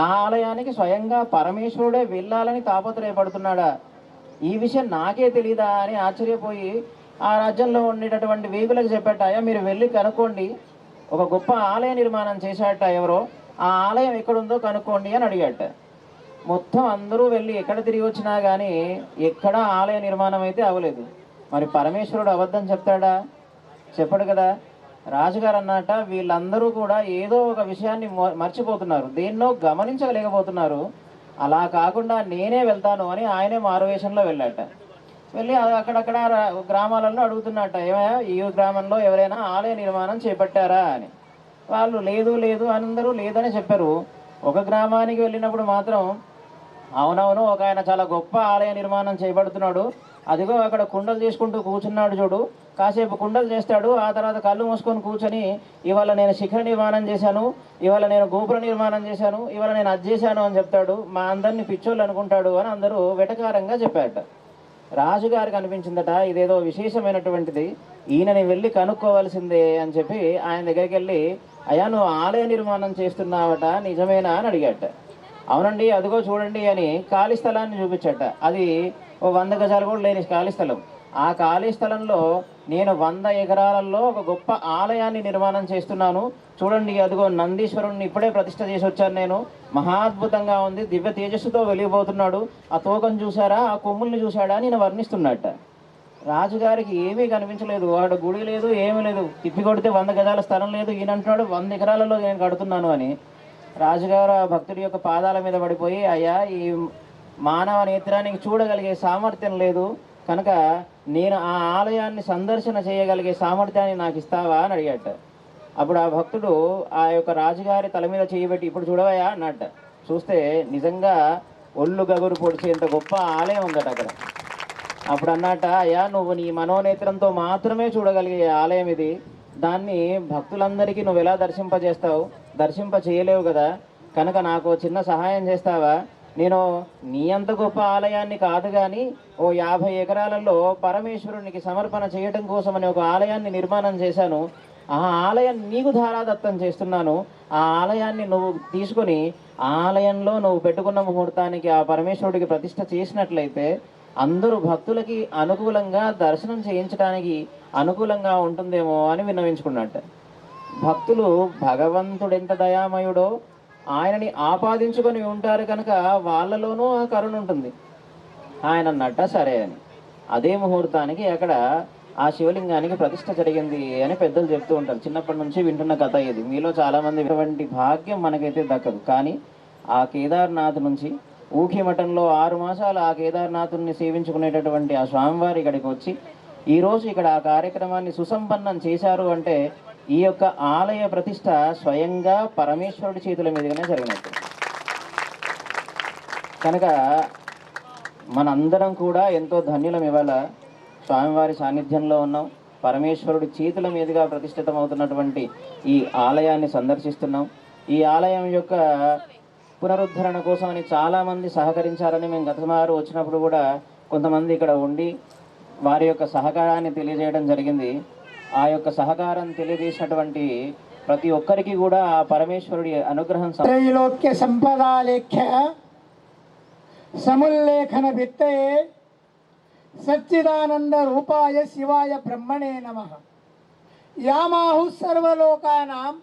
ఆ ఆలయానికి స్వయంగా పరమేశ్వరుడే వెళ్ళాలని తాపత్రయపడుతున్నాడా, ఈ విషయం నాకే తెలీదా అని ఆశ్చర్యపోయి ఆ రాజ్యంలో ఉండేటటువంటి వేగులకు చెప్పాట, అయ్యా మీరు వెళ్ళి కనుక్కోండి, ఒక గొప్ప ఆలయ నిర్మాణం చేశాట ఎవరో, ఆ ఆలయం ఎక్కడుందో కనుక్కోండి అని అడిగాట. మొత్తం అందరూ వెళ్ళి ఎక్కడ తిరిగి వచ్చినా కానీ ఎక్కడా ఆలయ నిర్మాణం అయితే అవ్వలేదు. మరి పరమేశ్వరుడు అబద్ధం చెప్తాడా? చెప్పడు కదా. రాజుగారు అన్నట, వీళ్ళందరూ కూడా ఏదో ఒక విషయాన్ని మర్చిపోతున్నారు, దేన్నో గమనించలేకపోతున్నారు, అలా కాకుండా నేనే వెళ్తాను అని ఆయనే మారువేషంలో వెళ్ళాట. వెళ్ళి అక్కడక్కడ గ్రామాలలో అడుగుతున్నట్ట, ఏమయ్యా ఈ గ్రామంలో ఎవరైనా ఆలయ నిర్మాణం చేపట్టారా అని. వాళ్ళు లేదు లేదు అందరూ లేదని చెప్పారు. ఒక గ్రామానికి వెళ్ళినప్పుడు మాత్రం అవునవును ఒక ఆయన చాలా గొప్ప ఆలయ నిర్మాణం చేపడుతున్నాడు, అదిగో అక్కడ కుండలు చేసుకుంటూ కూర్చున్నాడు చూడు, కాసేపు కుండలు చేస్తాడు, ఆ తర్వాత కళ్ళు మూసుకొని కూర్చొని ఇవాళ నేను శిఖర నిర్మాణం చేశాను, ఇవాళ నేను గోపుర నిర్మాణం చేశాను, ఇవాళ నేను అది చేశాను అని చెప్తాడు, మా అందరినీ పిచ్చోళ్ళు అనుకుంటాడు అని అందరూ వెటకారంగా చెప్పారట. రాజుగారికి అనిపించిందట, ఇదేదో విశేషమైనటువంటిది, ఈయనని వెళ్ళి కనుక్కోవాల్సిందే అని చెప్పి ఆయన దగ్గరికి వెళ్ళి, అయ్యా నువ్వు ఆలయ నిర్మాణం చేస్తున్నావట నిజమేనా అని అడిగాట. అవునండి అదిగో చూడండి అని ఖాళీ స్థలాన్ని చూపించట. అది 100 గజాలు కూడా లేని ఖాళీ స్థలం. ఆ ఖాళీ స్థలంలో నేను 100 ఎకరాలలో ఒక గొప్ప ఆలయాన్ని నిర్మాణం చేస్తున్నాను, చూడండి అదిగో నందీశ్వరుణ్ణి ఇప్పుడే ప్రతిష్ట చేసి వచ్చాను నేను, మహాద్భుతంగా ఉంది, దివ్య తేజస్సుతో వెలిగిపోతున్నాడు, ఆ తోకను చూసారా, ఆ కొమ్ముల్ని చూశాడా నేను వర్ణిస్తున్నట్ట. రాజుగారికి ఏమీ కనిపించలేదు, వాడు గుడి లేదు ఏమీ లేదు, తిప్పి కొడితే 100 గజాల స్థలం లేదు, ఈయన అంటున్నాడు 100 ఎకరాలలో నేను కడుతున్నాను అని. రాజుగారు ఆ భక్తుడి యొక్క పాదాల మీద పడిపోయి, అయ్యా ఈ మానవ నేత్రానికి చూడగలిగే సామర్థ్యం లేదు కనుక నేను ఆ ఆలయాన్ని సందర్శన చేయగలిగే సామర్థ్యాన్ని నాకు ఇస్తావా అని అడిగాట. అప్పుడు ఆ భక్తుడు ఆ యొక్క రాజుగారి తల మీద చేయబెట్టి, ఇప్పుడు చూడవయా అన్నట్ట. చూస్తే నిజంగా ఒళ్ళు గగురు పొడిచేంత గొప్ప ఆలయం ఉందట అక్కడ. అప్పుడు అన్నట్ట, అయ్యా నువ్వు నీ మనోనేత్రంతో మాత్రమే చూడగలిగే ఆలయం ఇది, దాన్ని భక్తులందరికీ నువ్వు ఎలా దర్శింపజేస్తావు, దర్శింప చేయలేవు కదా, కనుక నాకు చిన్న సహాయం చేస్తావా, నేను నీ అంత గొప్ప ఆలయాన్ని కాదు కానీ ఓ 50 ఎకరాలలో పరమేశ్వరునికి సమర్పణ చేయడం కోసమని ఒక ఆలయాన్ని నిర్మాణం చేశాను, ఆ ఆలయం నీకు ధారాదత్తం చేస్తున్నాను, ఆ ఆలయాన్ని నువ్వు తీసుకొని ఆలయంలో నువ్వు పెట్టుకున్న ముహూర్తానికి ఆ పరమేశ్వరుడికి ప్రతిష్ఠ చేసినట్లయితే అందరూ భక్తులకి అనుకూలంగా దర్శనం చేయించడానికి అనుకూలంగా ఉంటుందేమో అని విన్నవించుకున్నట్ట. భక్తులు భగవంతుడు ఎంత దయామయుడో ఆయనని ఆపాదించుకొని ఉంటారు కనుక వాళ్ళలోనూ ఆ కరుణ ఉంటుంది. ఆయన అన్నట్ట సరే అని అదే ముహూర్తానికి అక్కడ ఆ శివలింగానికి ప్రతిష్ఠ జరిగింది అని పెద్దలు చెప్తూ ఉంటారు. చిన్నప్పటి నుంచి వింటున్న కథ ఇది. మీలో చాలామంది ఇటువంటి భాగ్యం మనకైతే దక్కదు. కానీ ఆ కేదార్నాథ్ నుంచి ఊఖి మఠంలో 6 మాసాలు ఆ కేదార్నాథుని సేవించుకునేటటువంటి ఆ స్వామివారి ఇక్కడికి వచ్చి ఈరోజు ఇక్కడ ఆ కార్యక్రమాన్ని సుసంపన్నం చేశారు అంటే ఈ యొక్క ఆలయ ప్రతిష్ట స్వయంగా పరమేశ్వరుడి చేతుల మీదుగానే జరిగినట్టు. కనుక మనందరం కూడా ఎంతో ధన్యులం. ఇవాళ స్వామివారి సాన్నిధ్యంలో ఉన్నాం. పరమేశ్వరుడి చేతుల మీదుగా ప్రతిష్ఠితమవుతున్నటువంటి ఈ ఆలయాన్ని సందర్శిస్తున్నాం. ఈ ఆలయం యొక్క పునరుద్ధరణ కోసమని చాలామంది సహకరించారని మేము గతవారు వచ్చినప్పుడు కూడా కొంతమంది ఇక్కడ ఉండి వారి యొక్క సహకారాన్ని తెలియజేయడం జరిగింది. ఆ యొక్క సహకారం తెలియజేసినటువంటి ప్రతి ఒక్కరికి కూడా ఆ పరమేశ్వరుడి అనుగ్రహం त्रैलोक्य संपदा लेख्य समुल्लेखन भित्तये सच्चिदानंद रूपाय शिवाय ब्रह्मणे नमः। यामाहु सर्वलोकानां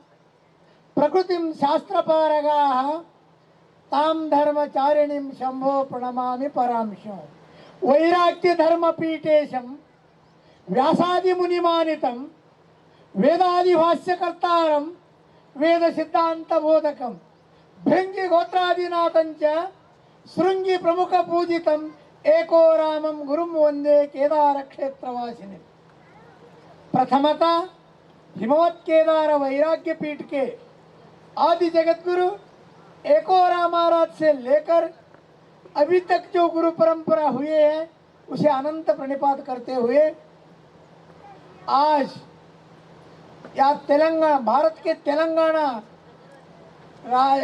प्रकृतिं शास्त्रपारगाः तां धर्मचारिणीं शंभो प्रणमामि परांशो। वैराग्य धर्मपीठेशं व्यासादि मुनिमानितं वेदादि भाष्यकर्तारं वेद सिद्धांत बोधकं भृंगी गोत्रादिनाथं च शृंगी प्रमुख पूजितं एको रामं गुरुं वंदे केदार क्षेत्रवासिनी। प्रथमतः हिमवत केदार वैराग्य पीठ के आदि जगतगुरु एको राम महाराज से लेकर अभी तक जो गुरु परंपरा हुए हैं उसे अनंत प्रणिपात करते हुए आज या तेलंगाना, भारत के तेलंगाना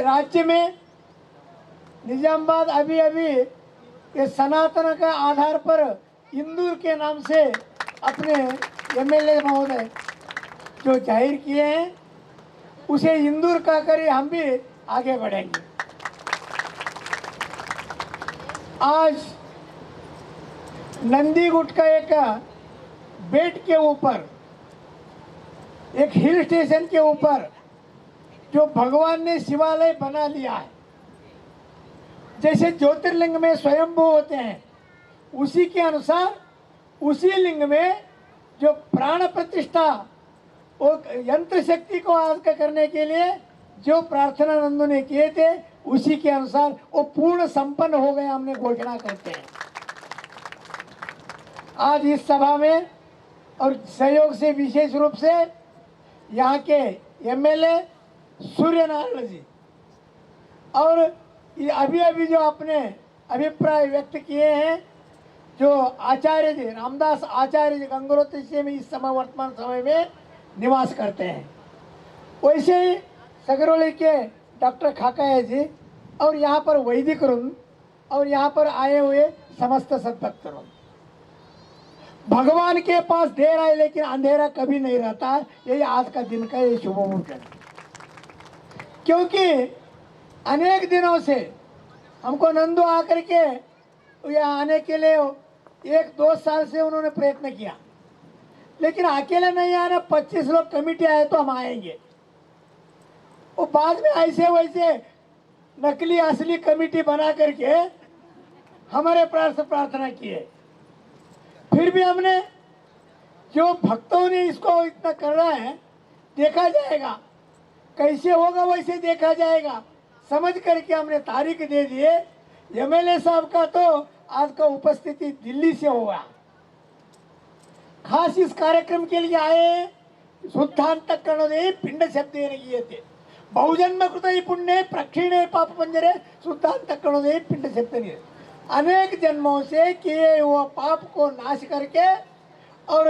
राज्य में निजामाबाद अभी ये सनातन का आधार पर इंदूर के नाम से अपने एमएलए महोदय जो जाहिर किए हैं उसे इंदूर का करे हम भी आगे बढ़ेंगे। आज नंदीगुट का एक बेट के ऊपर एक हिल स्टेशन के ऊपर जो भगवान ने शिवालय बना लिया है, जैसे ज्योतिर्लिंग में स्वयंभू होते हैं उसी के अनुसार उसी लिंग में जो प्राण प्रतिष्ठा और यंत्र शक्ति को आज का करने के लिए जो प्रार्थना नंदू ने किए थे उसी के अनुसार वो पूर्ण संपन्न हो गए, हमने घोषणा करते हैं। आज इस सभा में और सहयोग से विशेष रूप से यहाँ के एमएलए सूर्यनारायण जी और ये अभी जो अपने अभिप्राय व्यक्त किए हैं जो आचार्य जी रामदास आचार्य जी गंगोत्री से में इस समय वर्तमान समय में निवास करते हैं, वैसे ही सगरौली के डॉक्टर खाकाया जी और यहाँ पर वैदिक वृंद और यहाँ पर आए हुए समस्त सद्भक्त वृंद। भगवान के पास देर आए लेकिन अंधेरा कभी नहीं रहता, यही आज का दिन का ये शुभ मुहूर्त है। क्योंकि अनेक दिनों से हमको नंदू आकर के यहाँ आने के लिए 1-2 साल से उन्होंने प्रयत्न किया, लेकिन अकेले नहीं आना, 25 लोग कमेटी आए तो हम आएंगे। वो बाद में ऐसे वैसे नकली असली कमेटी बना करके हमारे प्रार्थना किए। फिर भी हमने जो भक्तों ने इसको इतना कर रहा है देखा जाएगा, कैसे होगा वैसे देखा जाएगा, समझ करके हमने तारीख दे दिए। एमएलए साहब का तो आज का उपस्थिति दिल्ली से होगा, खास इस कार्यक्रम के लिए आए। शुद्धांत करणोदे पिंड शब्द किए थे बहुजन्म कृत पुण्य प्रक्षीणे पाप पंजरे शुद्धांत करणोदे पिंड शब्द नहीं। अनेक जन्मों से किए हुए पाप को नाश करके और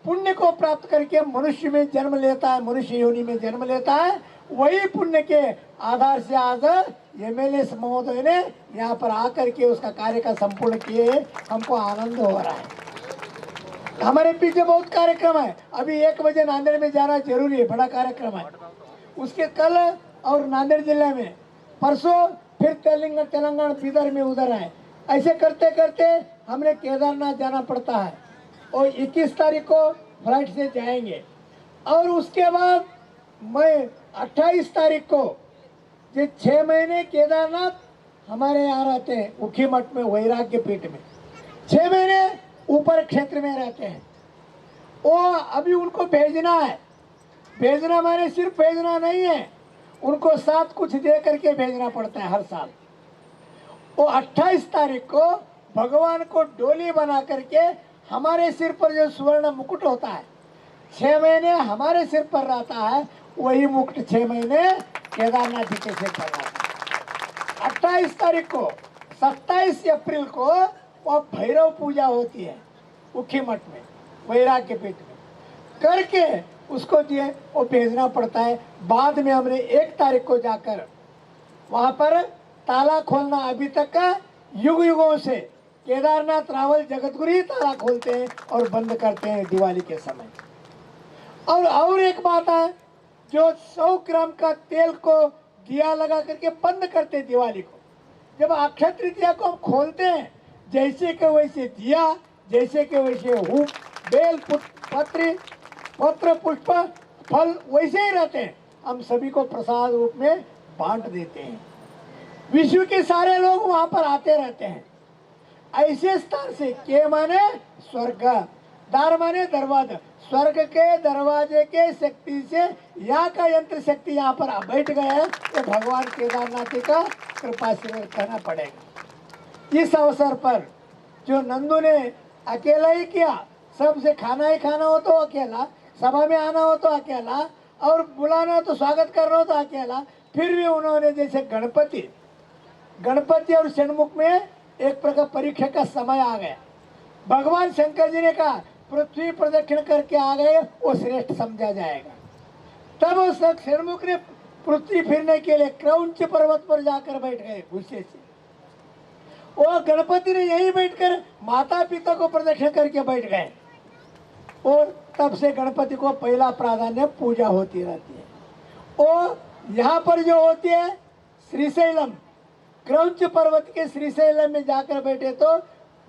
पुण्य को प्राप्त करके मनुष्य में जन्म लेता है, मनुष्य योनि में जन्म लेता है। वही पुण्य के आधार से आज एमएलए महोदय ने यहाँ पर आकर के उसका कार्य का संपूर्ण किए, हमको आनंद हो रहा है। हमारे पीछे बहुत कार्यक्रम है, अभी 1 बजे नांदेड़ में जाना जरूरी है, बड़ा कार्यक्रम है। उसके कल और नांदेड़ जिले में परसों फिर तेलंगाना बीदर में उधर है। ऐसे करते करते हमने केदारनाथ जाना पड़ता है और 21 तारीख को फ्लाइट से जाएंगे और उसके बाद मैं 28 तारीख को ये 6 महीने केदारनाथ हमारे यहाँ रहते हैं उखी मठ में वैराग्य पीठ में 6 महीने ऊपर क्षेत्र में रहते हैं। वो अभी उनको भेजना है, भेजना माने सिर्फ भेजना नहीं है, उनको साथ कुछ दे करके भेजना पड़ता है हर साल। वो 28 तारीख को भगवान को डोली बना करके हमारे सिर पर जो स्वर्ण मुकुट होता है 6 महीने हमारे सिर पर रहता है, वही मुकुट 6 महीने केदारनाथ जी के सिर पर रहता है। 28 तारीख को 27 अप्रैल को वह भैरव पूजा होती है। उखी मठ में वैराग्य पीठ में करके उसको दिए वो भेजना पड़ता है। बाद में हमने 1 तारीख को जाकर वहाँ पर ताला खोलना, अभी तक का युग युगों से केदारनाथ रावल जगतगुरु ही ताला खोलते हैं और बंद करते हैं दिवाली के समय। और एक बात है, जो 100 ग्राम का तेल को दिया लगा करके बंद करते हैं दिवाली को, जब अक्षय तृतीया को हम खोलते हैं, जैसे के वैसे दिया, जैसे के वैसे हूँ, बेल पत्र पुष्प फल वैसे ही रहते हैं, हम सभी को प्रसाद रूप में बांट देते हैं। विश्व के सारे लोग वहां पर आते रहते हैं। ऐसे स्थान से के माने स्वर्ग, दार माने दरवाजा, स्वर्ग के दरवाजे के शक्ति से यहाँ का यंत्र शक्ति यहाँ पर बैठ गया है, तो भगवान केदारनाथ का कृपा से कहना पड़ेगा। इस अवसर पर जो नंदू ने अकेला ही किया, सबसे खाना ही खाना हो तो अकेला, सभा में आना हो तो अकेला, और बुलाना तो स्वागत करना हो तो अकेला, फिर भी उन्होंने जैसे गणपति और षणमुख में एक प्रकार परीक्षा का समय आ गया। भगवान शंकर जी ने कहा पृथ्वी प्रदक्षिण करके आ गए, वो श्रेष्ठ समझा जाएगा। तब उस षणमुख ने पृथ्वी फिरने के लिए क्रौंच पर्वत पर जाकर बैठ गए गुस्से से। वो गणपति ने यही बैठकर माता पिता को प्रदक्षिण करके बैठ गए, और तब से गणपति को पहला प्राधान्य पूजा होती रहती है। और यहाँ पर जो होती है श्रीशैलम, क्रौंच पर्वत के श्रीशैलम में जाकर बैठे तो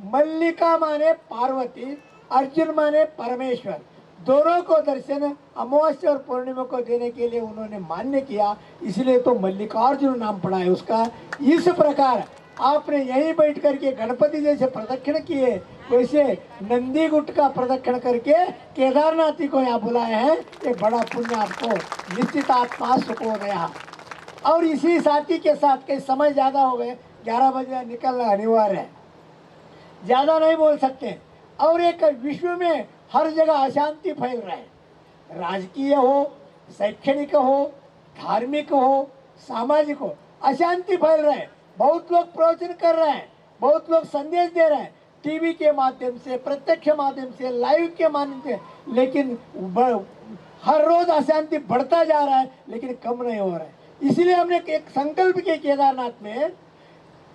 मल्लिका माने पार्वती, अर्जुन माने परमेश्वर, दोनों को दर्शन अमावस्या और पूर्णिमा को देने के लिए उन्होंने मान्य किया, इसलिए तो मल्लिकार्जुन नाम पड़ा है उसका। इस प्रकार आपने यहीं बैठ करके गणपति जैसे प्रदक्षिण किए, वैसे नंदी गुट का प्रदक्षिण करके केदारनाथी को यहाँ बुलाए हैं। एक बड़ा पुण्य आपको निश्चित आत्मा सुख हो गया। और इसी साथी के साथ के समय ज़्यादा हो गए, 11 बजे निकलना अनिवार्य है, ज़्यादा नहीं बोल सकते। और एक विश्व में हर जगह अशांति फैल रहा है, राजकीय हो, शैक्षणिक हो, धार्मिक हो, सामाजिक हो, अशांति फैल रहा है। बहुत लोग प्रवचन कर रहे हैं, बहुत लोग संदेश दे रहे हैं, टीवी के माध्यम से, प्रत्यक्ष माध्यम से, लाइव के माध्यम से, लेकिन हर रोज अशांति बढ़ता जा रहा है, लेकिन कम नहीं हो रहा है। इसलिए हमने एक संकल्प किया केदारनाथ में,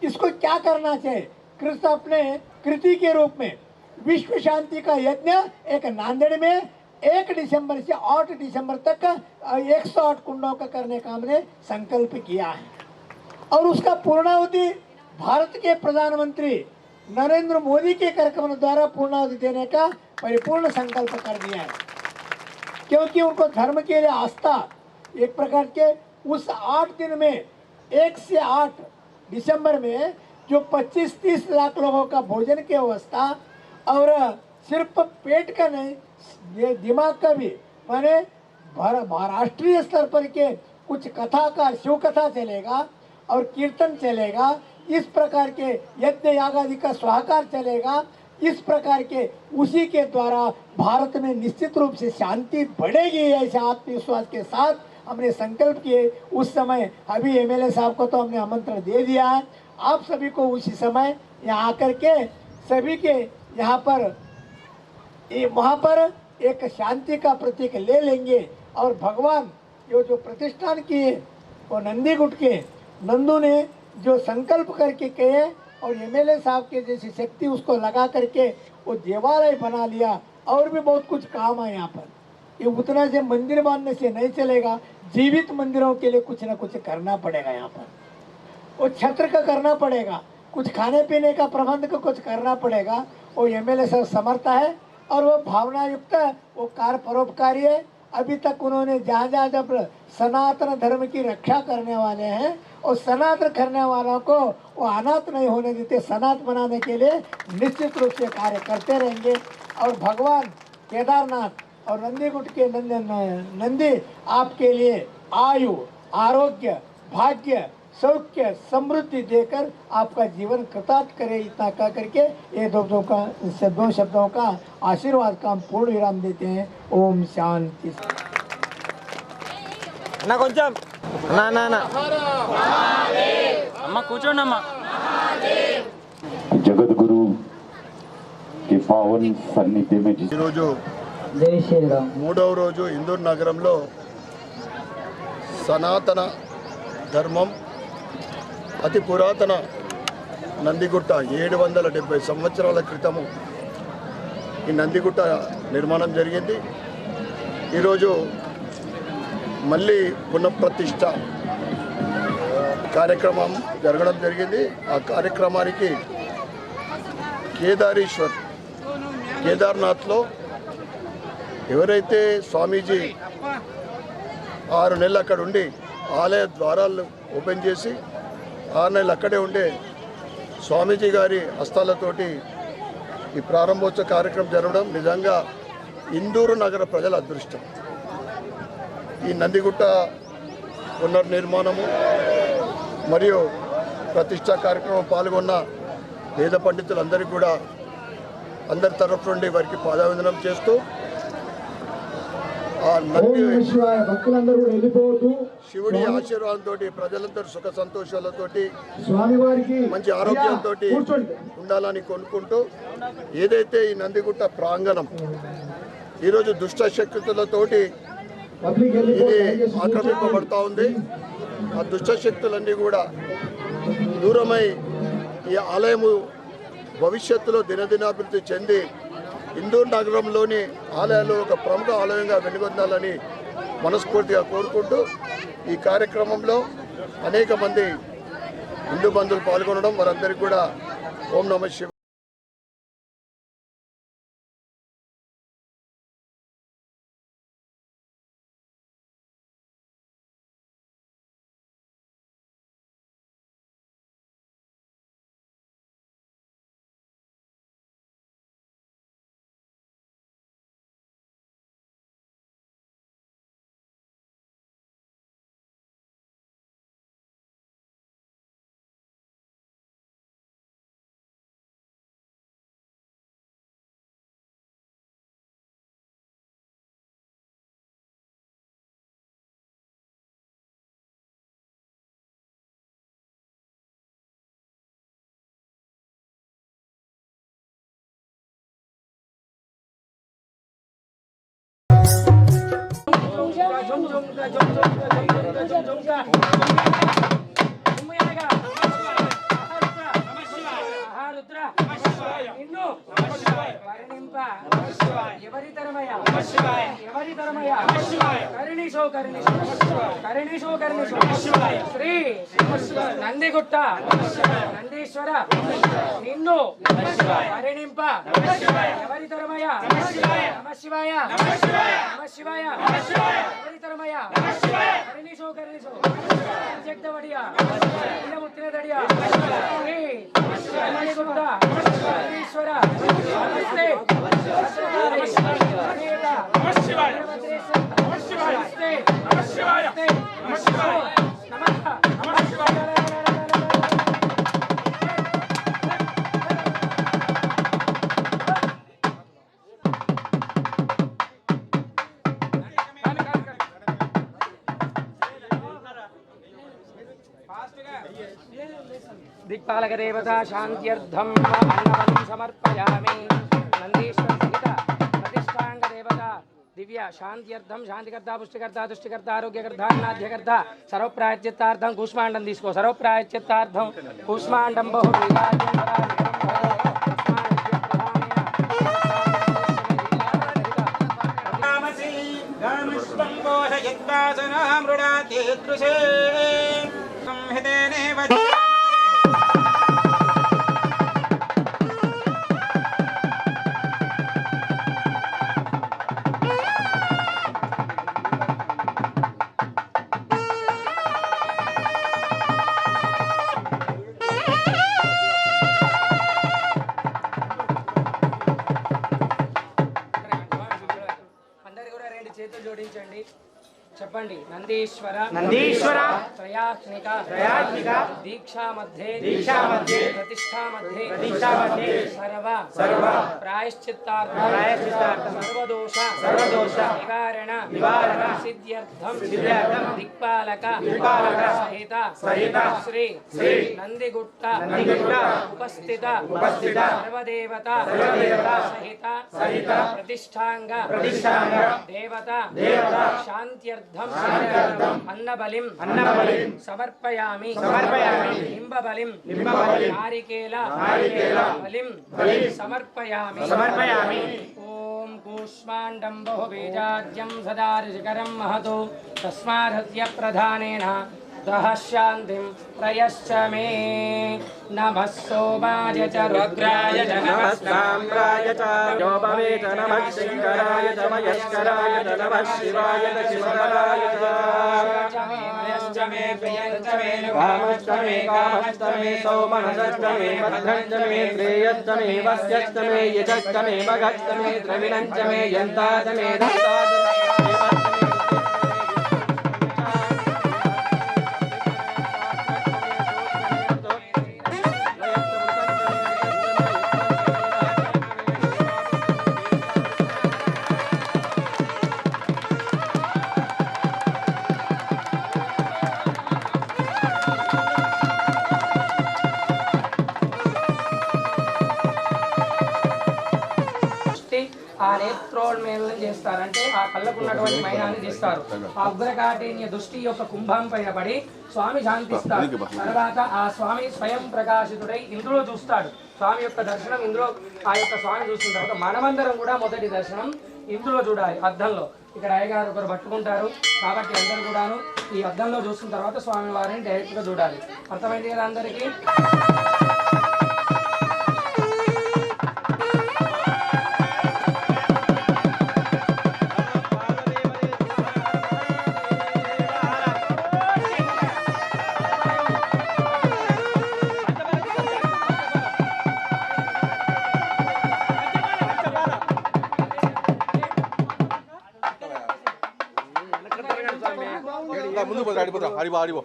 इसको क्या करना चाहिए। कृष्ण अपने कृति के रूप में विश्व शांति का यज्ञ एक नांदेड़ में 1 दिसंबर से 8 दिसंबर तक 108 कुंडों का करने का हमने संकल्प किया है, और उसका पूर्णाहुति भारत के प्रधानमंत्री नरेंद्र मोदी के कार्यक्रम द्वारा पूर्णाहुति देने का परिपूर्ण संकल्प कर दिया है। क्योंकि उनको धर्म के लिए आस्था, एक प्रकार के उस 8 दिन में 1 से 8 दिसंबर में जो 25-30 लाख लोगों का भोजन की व्यवस्था, और सिर्फ पेट का नहीं, ये दिमाग का भी, माने राष्ट्रीय स्तर पर के कुछ कथाकार, शिव कथा चलेगा और कीर्तन चलेगा, इस प्रकार के यज्ञ याग आदि का स्वाहाकार चलेगा। इस प्रकार के उसी के द्वारा भारत में निश्चित रूप से शांति बढ़ेगी, ऐसे आत्मविश्वास के साथ हमने संकल्प किए। उस समय अभी एमएलए साहब को तो हमने आमंत्रण दे दिया है, आप सभी को उसी समय यहाँ आकर के सभी के यहाँ पर वहाँ पर एक शांति का प्रतीक ले लेंगे। और भगवान जो प्रतिष्ठान किए वो नंदी गुट के नंदू ने जो संकल्प करके कहे, और एमएलए साहब के जैसी शक्ति उसको लगा करके वो देवालय बना लिया। और भी बहुत कुछ काम है यहाँ पर, ये उतना से मंदिर बांधने से नहीं चलेगा, जीवित मंदिरों के लिए कुछ ना कुछ करना पड़ेगा। यहाँ पर वो छत्र का करना पड़ेगा, कुछ खाने पीने का प्रबंध का कुछ करना पड़ेगा। वो एमएलए साहब समर्थ है और वो भावना युक्त, वो कार्य परोपकारी है। अभी तक उन्होंने जहाँ जहाँ जब सनातन धर्म की रक्षा करने वाले हैं और सनातन करने वालों को वो अनाथ नहीं होने देते, सनातन बनाने के लिए निश्चित रूप से कार्य करते रहेंगे। और भगवान केदारनाथ और नंदी गुट के नंदी आपके लिए आयु, आरोग्य, भाग्य, सौख्य, समृद्धि देकर आपका जीवन कृतार्थ करे, इतना कह करके ये दो शब्दों का आशीर्वाद का हम पूर्ण विराम देते हैं। ओम शांति। ना కొంచెం ना అమ్మ కూర్చోండి అమ్మ. జగద్గురు के पावन सन्निधि में ఈరోజు మూడవ రోజు ఇందూరు నగరంలో సనాతన ధర్మం అతి పురాతన నందిగుట్ట 770 సంవత్సరాల క్రితము ఈ నందిగుట్ట నిర్మాణం జరిగింది. ఈరోజు మళ్ళీ పునఃప్రతిష్ఠ కార్యక్రమం జరగడం జరిగింది. ఆ కార్యక్రమానికి కేదార్నాథ్లో ఎవరైతే స్వామీజీ 6 నెలలు అక్కడ ఉండి ఆలయ ద్వారాలు ఓపెన్ చేసి 6 నెలలు అక్కడే ఉండే స్వామీజీ గారి హస్తాలతోటి ఈ ప్రారంభోత్సవ కార్యక్రమం జరగడం నిజంగా ఇందూరు నగర ప్రజల అదృష్టం. ఈ నందిగుట్ట పునర్నిర్మాణము మరియు ప్రతిష్టా కార్యక్రమం పాల్గొన్న వేద పండితులందరికీ కూడా అందరి తరఫు నుండి వారికి పాదావందనం చేస్తూ ఆ నంది శివుడి ఆశీర్వాదంతో ప్రజలందరూ సుఖ సంతోషాలతోటి మంచి ఆరోగ్యంతో ఉండాలని కోరుకుంటూ ఏదైతే ఈ నందిగుట్ట ప్రాంగణం ఈరోజు దుష్ట శక్తులతోటి ఇది ఆక్రమింపబడతా ఉంది. ఆ దుష్ట శక్తులన్నీ కూడా దూరమై ఈ ఆలయము భవిష్యత్తులో దినదినాభివృద్ధి చెంది ఇందూరు నగరంలోని ఆలయాల్లో ఒక ప్రముఖ ఆలయంగా వెలుగొందాలని మనస్ఫూర్తిగా కోరుకుంటూ ఈ కార్యక్రమంలో అనేక మంది హిందూ బంధువులు పాల్గొనడం వారందరికీ కూడా ఓం నమః శివాయ. శ్రీ నందిగుట్ట నందీశ్వర నిన్ను పరిణింప ఎవరి తరమయ నమ శివాయ నమ శివాయ ఎవరి తరమయ కరుణీశో కరుణీశో జగదవడియా ముత్తినదడియా శ్రీ నందిగుట్ట నందీశ్వర నమస్తే నమ శివాయ నమ శివాయ నమ శివాయ నమ శివాయ నమ శివాయ. దిక్పాలక దేవత శాంత్యర్థం అన్నవరం సమర్పయామి. నందీశ్వర సహిత ప్రతిష్టాంగ దేవత దివ్య శాంత్యర్థం శాంతికర్త పుష్టికర్త తుష్టికర్త ఆరోగ్యకర్త అన్నాధ్యకర్త సర్వప్రాయశ్చిత్తార్థం కూష్మాండం తీసుకో. సర్వప్రాయశ్చిత్తార్థం కూష్మాండం బహు చెప్పండి. నందీశ్వర నందీశ్వర త్రయాత్మిక త్రయాత్మిక దీక్షా మధ్యే ప్రతిష్టా మధ్యే సర్వ ప్రాయశ్చిత్తార్థ సర్వదోష నివారణ సిద్ధ్యర్థం దిక్పాలక సహిత శ్రీ నందిగుట్ట ఉపస్థిత సర్వదేవత సహిత ప్రతిష్టాంగ దేవత శాంత్యర్థం అన్నబలిం సమర్పయామి నింబబలిం నారికేల బలిం సమర్పయామి. ఓం కూష్మాండం బహుబీజాజ్యం సదా ఋషికరం మహతో తస్మాదస్య ప్రధానేన శాంతిం ప్రయశ్చ మే. నమః సోమాయ చ రుద్రాయ చ నమః సామ్రాయ చ యోపవే చ నమః శంకరాయ చ మహేశ్వరాయ చ నమః శివాయ చ శివరాయ చ మే ప్రియంచ మే కామశ్చ మే సౌమనశ్చ మే భద్రంచ మే శ్రేయశ్చ మే వస్యశ్చ మే యజశ్చ మే మగశ్చ మే ద్రవిణంచ మే యంతాచ మే దత్తాచ మే ఆ నేత్రోన్మేలనం చేస్తారు. అంటే ఆ కళ్ళకు ఉన్నటువంటి మైనాన్ని తీస్తారు. ఆ ఉగ్రకాఠిన్య దృష్టి యొక్క కుంభం పైన పడి స్వామి శాంతిస్తారు. తర్వాత ఆ స్వామి స్వయం ప్రకాశితుడై ఇంద్రులో చూస్తాడు. స్వామి యొక్క దర్శనం ఇంద్రులో ఆ యొక్క స్వామి చూసిన తర్వాత మనమందరం కూడా మొదటి దర్శనం ఇంద్రులో చూడాలి, అద్దంలో. ఇక్కడ అయ్యగారు ఒకరు పట్టుకుంటారు కాబట్టి అందరూ కూడాను ఈ అద్దంలో చూసిన తర్వాత స్వామి వారిని డైరెక్ట్ గా చూడాలి. అర్థమైంది కదా అందరికీ? ముందు ఆడిపోతా ఆడిపో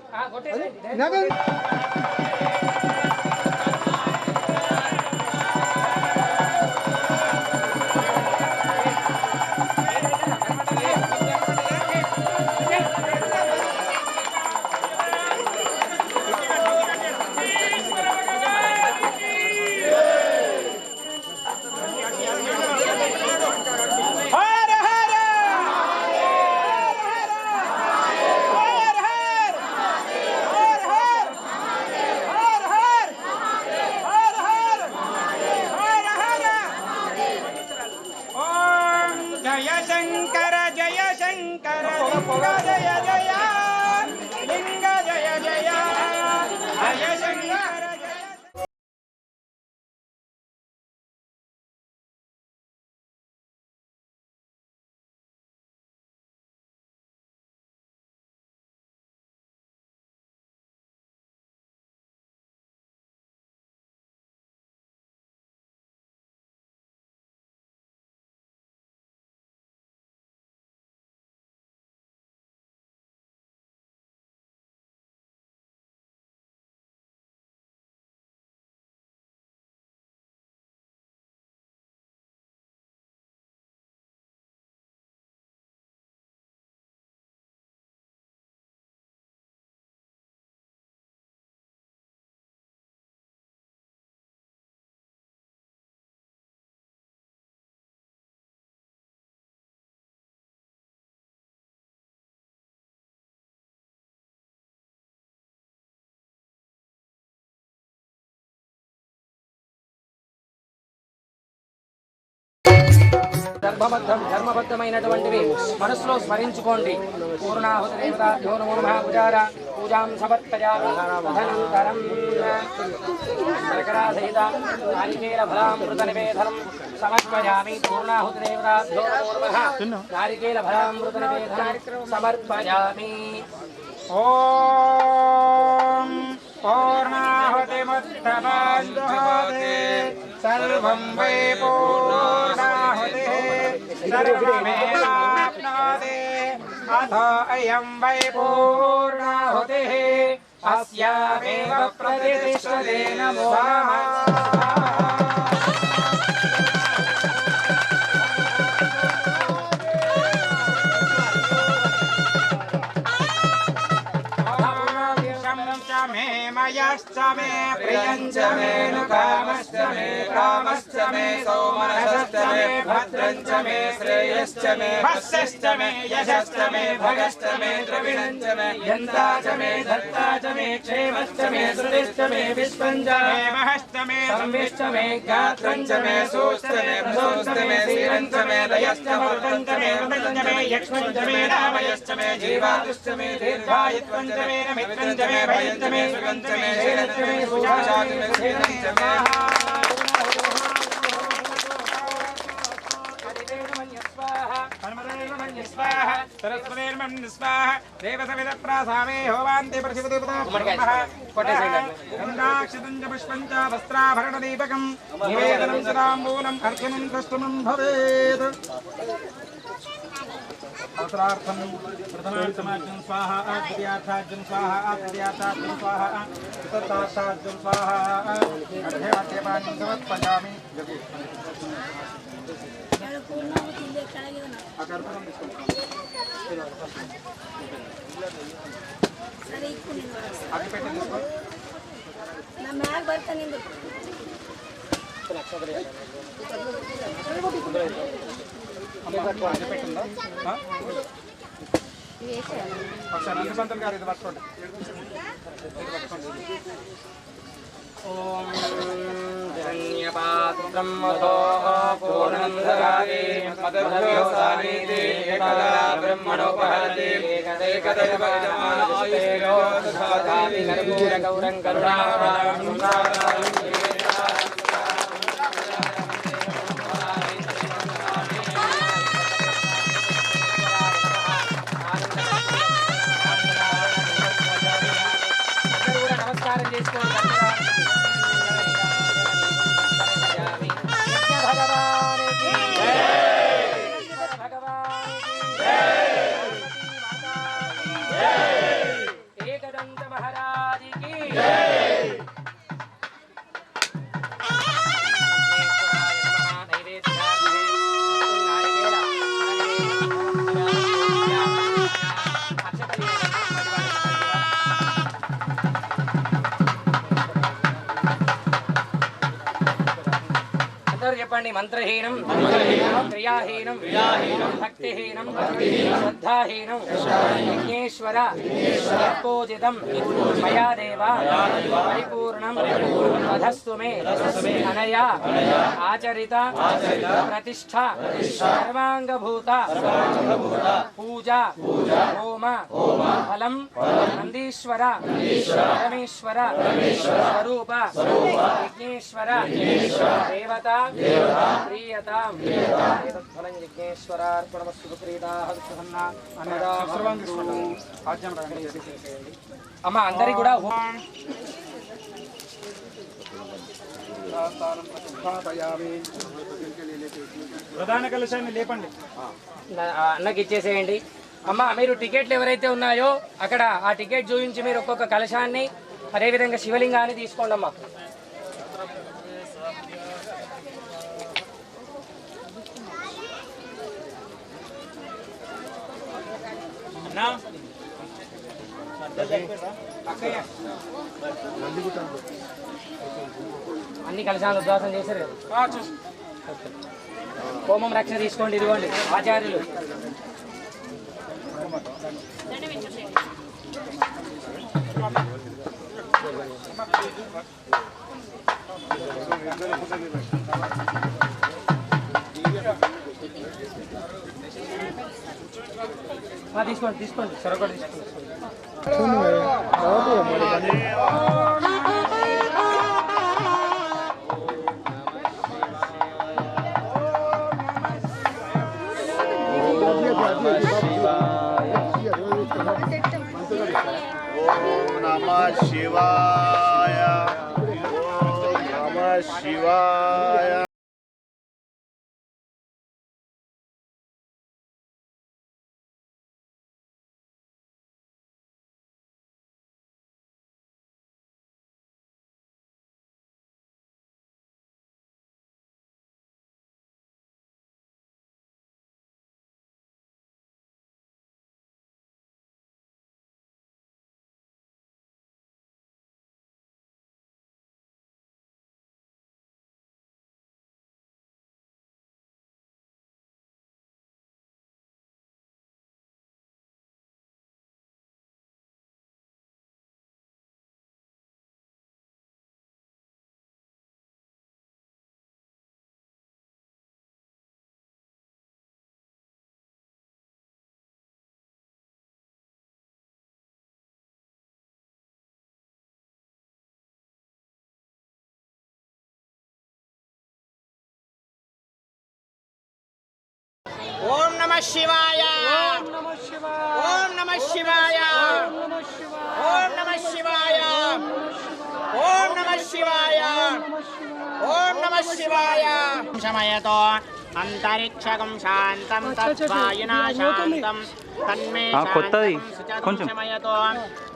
ధర్మబద్ధమైనటువంటివి మనసులో స్మరించుకోండి. పూర్ణాహుతి దేవతాభ్యో నమో నమః పూజార పూజాం సమర్పయామి. తదనంతరం శర్కరాసహిత నారికేల ఫలామృత నివేదనం సమర్పయామి. పూర్ణాహుతి దేవతాభ్యో నమో నమః నారికేల ఫలామృత నివేదనం సమర్పయామి. ఓం పూర్ణాహుతిముత్తమాందుహోతి సర్వం వై పూర్ణాహుతి సర్వమేవాప్నోతి अथो अयं वै पूर्णाहुतिः अस्यामेव प्रतिष्ठते नमो नमः मे मयश्च मे प्रियञ्च मे नुकामश्च मे कामश्च मे सौमनश्च मे भद्रञ्च मे श्रेयश्च मे भस्यश्च मे यशश्च मे भगश्च मे द्रविणञ्च मे यन्ता च मे धत्ता च मे क्षेमश्च मे श्रुतिश्च मे विश्वञ्च मे महश्च मे संविश्च मे गात्रञ्च मे सोश्च मे प्रसोश्च मे श्रीरञ्च मे दयश्च मरुतञ्च मे मृतञ्च मे यक्ष्मञ्च मे रामयश्च मे जीवातुश्च मे दीर्घायुत्वञ्च मे मित्रञ्च मे भयञ्च मे सुगन्ध मे शीलञ्च मे सुजात मे शीलञ्च मे स्वाहा सरस्वतीर्मन् स्वाहा देवसविदप्रासामे होवान्ते प्रसिद्धदेवता गन्धाक्षितञ्च पुष्पञ्च वस्त्राभरणदीपकं निवेदनं सदाम्बूलम् अर्चनं कष्टमं भवेत् अवसरार्थं प्रथमार्थमार्जन स्वाहा द्वितीयार्थार्जन स्वाहा तृतीयार्थार्जन स्वाहा चतुर्थार्थार्जन स्वाहा अर्धेपानीं समर्पयामि పంతులు గారు ఇది పట్టుకోండి ఓం జన్యపాత్రం మతో పూర్ణం దదాతి మదభ్యోసానీతి ఏకదా బ్రహ్మణోపహరతి ఏకదైవ జమానాయుష్ఠేయో దధాతి కర్పూర గౌరం కరుణావతారం సంసారం నమస్కారం చేసుకోండి एकदंत महाराज की చెప్పండి మంత్రహీనం క్రియాహీనం భక్తిహీనం శ్రద్ధాహీనం విఘ్నేశ్వర పూజితం మయా దేవ పరిపూర్ణం వధస్తు మే అనయా ఆచరిత ప్రతిష్ఠ సర్వాంగభూత పూజ హోమ ఫలం నందీశ్వర పరమేశ్వర స్వరూప విఘ్నేశ్వర దేవత ప్రియతాం ఫలం యజ్ఞేశ్వరార్పణమస్తు ప్రీతాః అమ్మ అందరికి కూడా ప్రధాన కలశాన్ని లేపండి అన్నకి ఇచ్చేసేయండి అమ్మ మీరు టికెట్లు ఎవరైతే ఉన్నాయో అక్కడ ఆ టికెట్ చూపించి మీరు ఒక్కొక్క కలశాన్ని అదేవిధంగా శివలింగాన్ని తీసుకోండి అమ్మా అన్ని కలశాలు ఉద్వాసం చేశారు కదా హోమం రక్షణ తీసుకోండి ఇదిగోండి ఆచార్యులు తీసుకోండి తీసుకోండి సొరగొడ తీసుకోండి ఓం నమః శివాయ ఓం నమః శివాయ. శివాయ ఓం నమః శివాయ ఓం నమః శివాయ ఓం నమః శివాయ ఓం నమః శివాయ సమయతో అంతరిక్షకం శాంతం తద్వాయునా శాంతం తన్మే కొత్తది కొంచెం సమయతో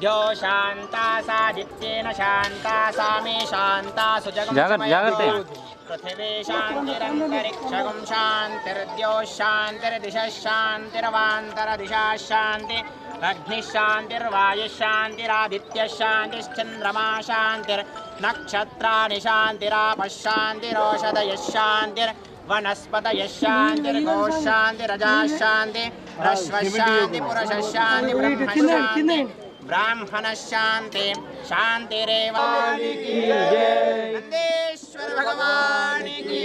జో శాంత సాదిత్యేన శాంత సామే శాంత సుజగం జాగ్రత్త పృథివీ శాంతిరంతరిక్షకం శాంతిర్ద్యో శాంతిర్దిశ శాంతిర్వాంతరదిశా శాంతి అగ్నిశాంతిర్వాయుః శాంతిరాదిత్యః శాంతిశ్చంద్రమా శాంతిర్నక్షత్రాణి శాంతిరాపః శాంతిరోషధయః శాంతిర్వనస్పతయః శాంతిర్గోః శాంతిరజాః శాంతి రశ్వః శాంతి పురుషः శాంతి బ్రహ్మ శాంతి బ్రాహ్మణ శాంతి శాంతిరేవ నందీశ్వర భగవానికి